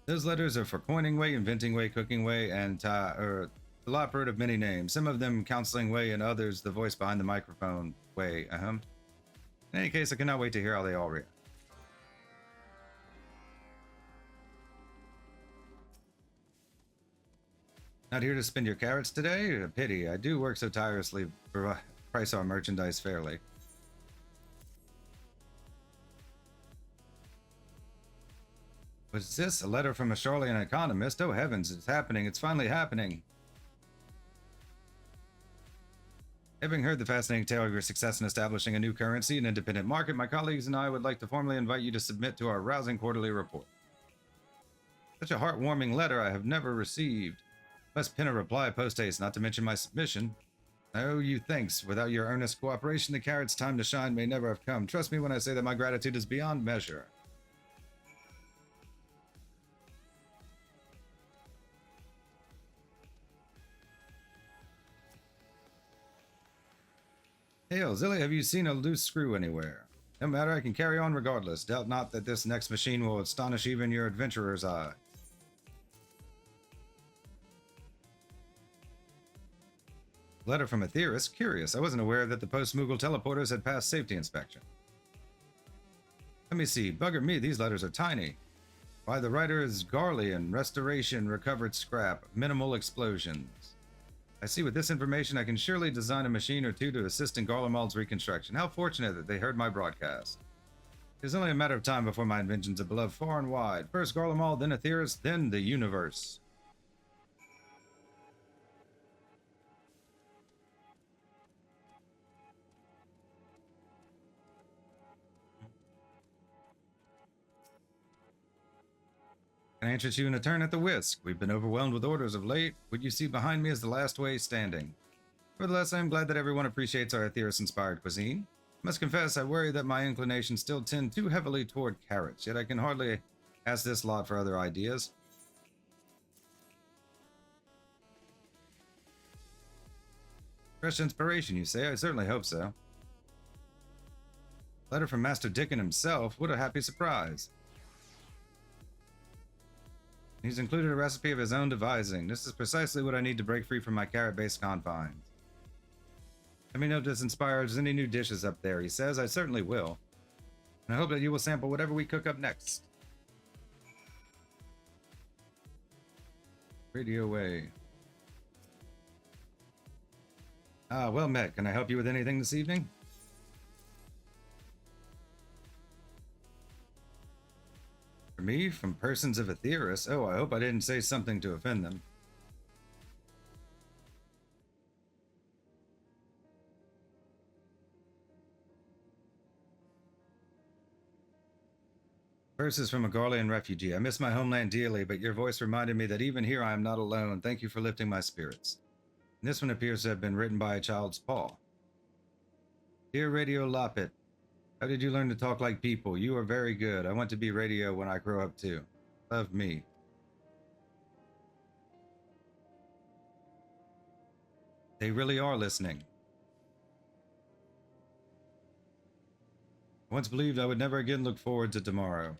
Those letters are for Coining Way, Inventing Way, Cooking Way, and the Loporrit of many names. Some of them Counseling Way, and others the voice behind the microphone way. In any case, I cannot wait to hear how they all react. Not here to spend your carrots today? A pity. I do work so tirelessly to price our merchandise fairly. What's this? A letter from a Charlian economist? Oh heavens, it's happening. It's finally happening. Having heard the fascinating tale of your success in establishing a new currency and independent market, my colleagues and I would like to formally invite you to submit to our rousing quarterly report. Such a heartwarming letter I have never received. Must pen a reply post-haste, not to mention my submission. I owe you thanks. Without your earnest cooperation, the carrot's time to shine may never have come. Trust me when I say that my gratitude is beyond measure. Hail, Zilly, have you seen a loose screw anywhere? No matter, I can carry on regardless. Doubt not that this next machine will astonish even your adventurer's eye. Letter from Aetheris? Curious. I wasn't aware that the post-Moogle teleporters had passed safety inspection. Let me see. Bugger me, these letters are tiny. Why, the writer is Garlean. Restoration, recovered scrap, minimal explosions. I see with this information I can surely design a machine or two to assist in Garlemald's reconstruction. How fortunate that they heard my broadcast. It is only a matter of time before my inventions are beloved far and wide. First Garlemald, then Aetheris, then the universe. Can I interest you in a turn at the whisk? We've been overwhelmed with orders of late. What you see behind me is the last way standing. Nevertheless, I am glad that everyone appreciates our Aetheris-inspired cuisine. I must confess, I worry that my inclinations still tend too heavily toward carrots, yet I can hardly ask this lot for other ideas. Fresh inspiration, you say? I certainly hope so. Letter from Master Dickon himself? What a happy surprise. He's included a recipe of his own devising. This is precisely what I need to break free from my carrot-based confines. Let me know if this inspires any new dishes up there, he says. I certainly will. And I hope that you will sample whatever we cook up next. Radio Way. Ah, well met. Can I help you with anything this evening? me, from persons of Aetheris? Oh, I hope I didn't say something to offend them. Verses from a Garlean refugee. I miss my homeland dearly, but your voice reminded me that even here I am not alone. Thank you for lifting my spirits. And this one appears to have been written by a child's paw. Dear Radio Loporrit, how did you learn to talk like people? You are very good. I want to be radio when I grow up too. Love, me. They really are listening. I once believed I would never again look forward to tomorrow.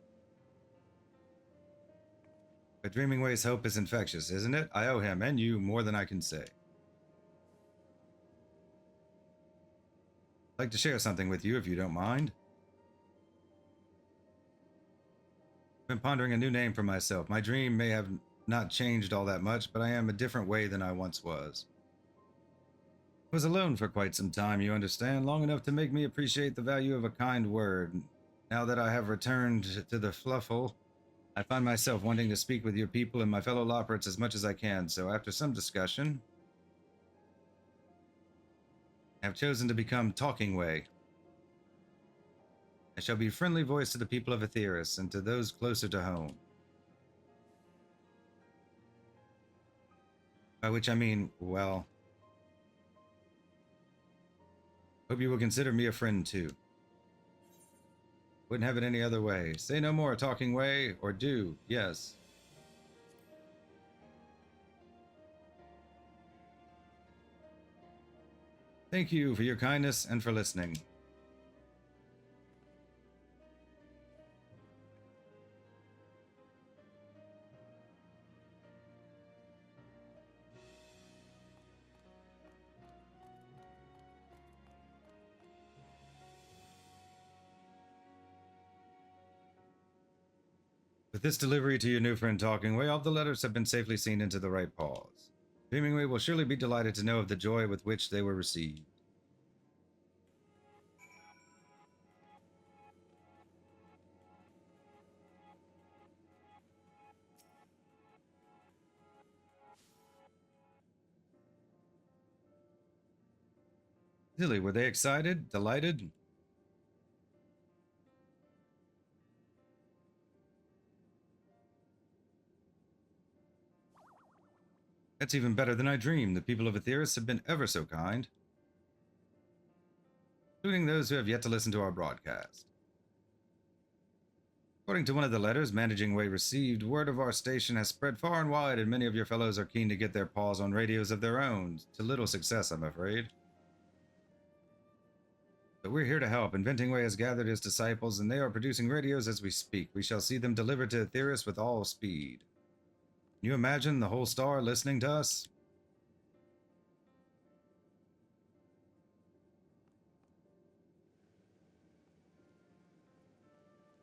But Dreaming Way's hope is infectious, isn't it? I owe him and you more than I can say. I'd like to share something with you if you don't mind. I've been pondering a new name for myself. My dream may have not changed all that much, but I am a different way than I once was. I was alone for quite some time, you understand, long enough to make me appreciate the value of a kind word. Now that I have returned to the Fluffle, I find myself wanting to speak with your people and my fellow Loporrits as much as I can, so after some discussion, I have chosen to become Talking Way. I shall be friendly voice to the people of Aetheris and to those closer to home. By which I mean, well, hope you will consider me a friend too. Wouldn't have it any other way. Say no more, Talking Way, or do, yes. Thank you for your kindness and for listening. With this delivery to your new friend Talking Way, all the letters have been safely seen into the right paws. Dreaming Way will surely be delighted to know of the joy with which they were received. Silly, were they excited? Delighted? That's even better than I dreamed. The people of Aetheris have been ever so kind, including those who have yet to listen to our broadcast. According to one of the letters Managing Way received, word of our station has spread far and wide, and many of your fellows are keen to get their paws on radios of their own. To little success, I'm afraid. But we're here to help. Inventing Way has gathered his disciples, and they are producing radios as we speak. We shall see them delivered to Aetheris with all speed. Can you imagine the whole star listening to us?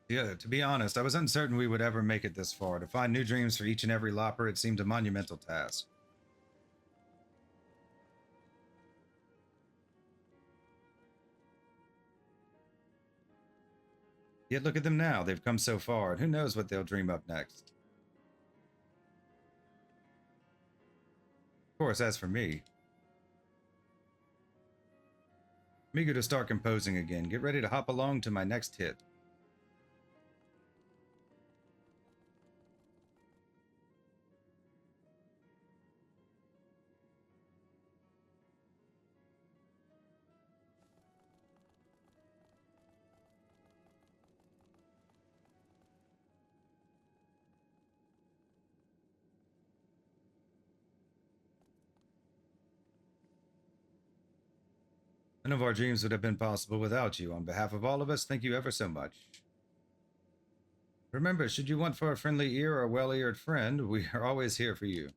Yeah, to be honest, I was uncertain we would ever make it this far. To find new dreams for each and every Loporrit seemed a monumental task. Yet look at them now. They've come so far, and who knows what they'll dream up next. Of course, as for me, I'm eager to start composing again. Get ready to hop along to my next hit. None of our dreams would have been possible without you. On behalf of all of us, thank you ever so much. Remember, should you want for a friendly ear or a well-eared friend, we are always here for you.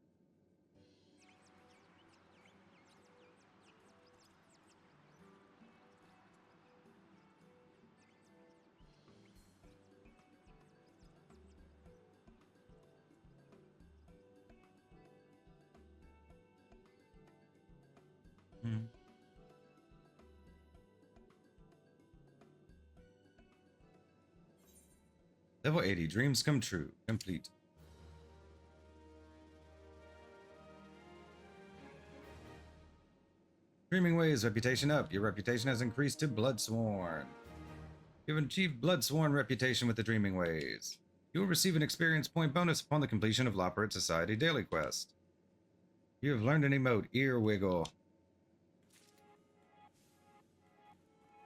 Hmm. Level 80, dreams come true. Complete. Dreaming Ways, reputation up. Your reputation has increased to Bloodsworn. You have achieved Bloodsworn reputation with the Dreaming Ways. You will receive an experience point bonus upon the completion of Loporrit Society daily quest. You have learned an emote, Ear Wiggle.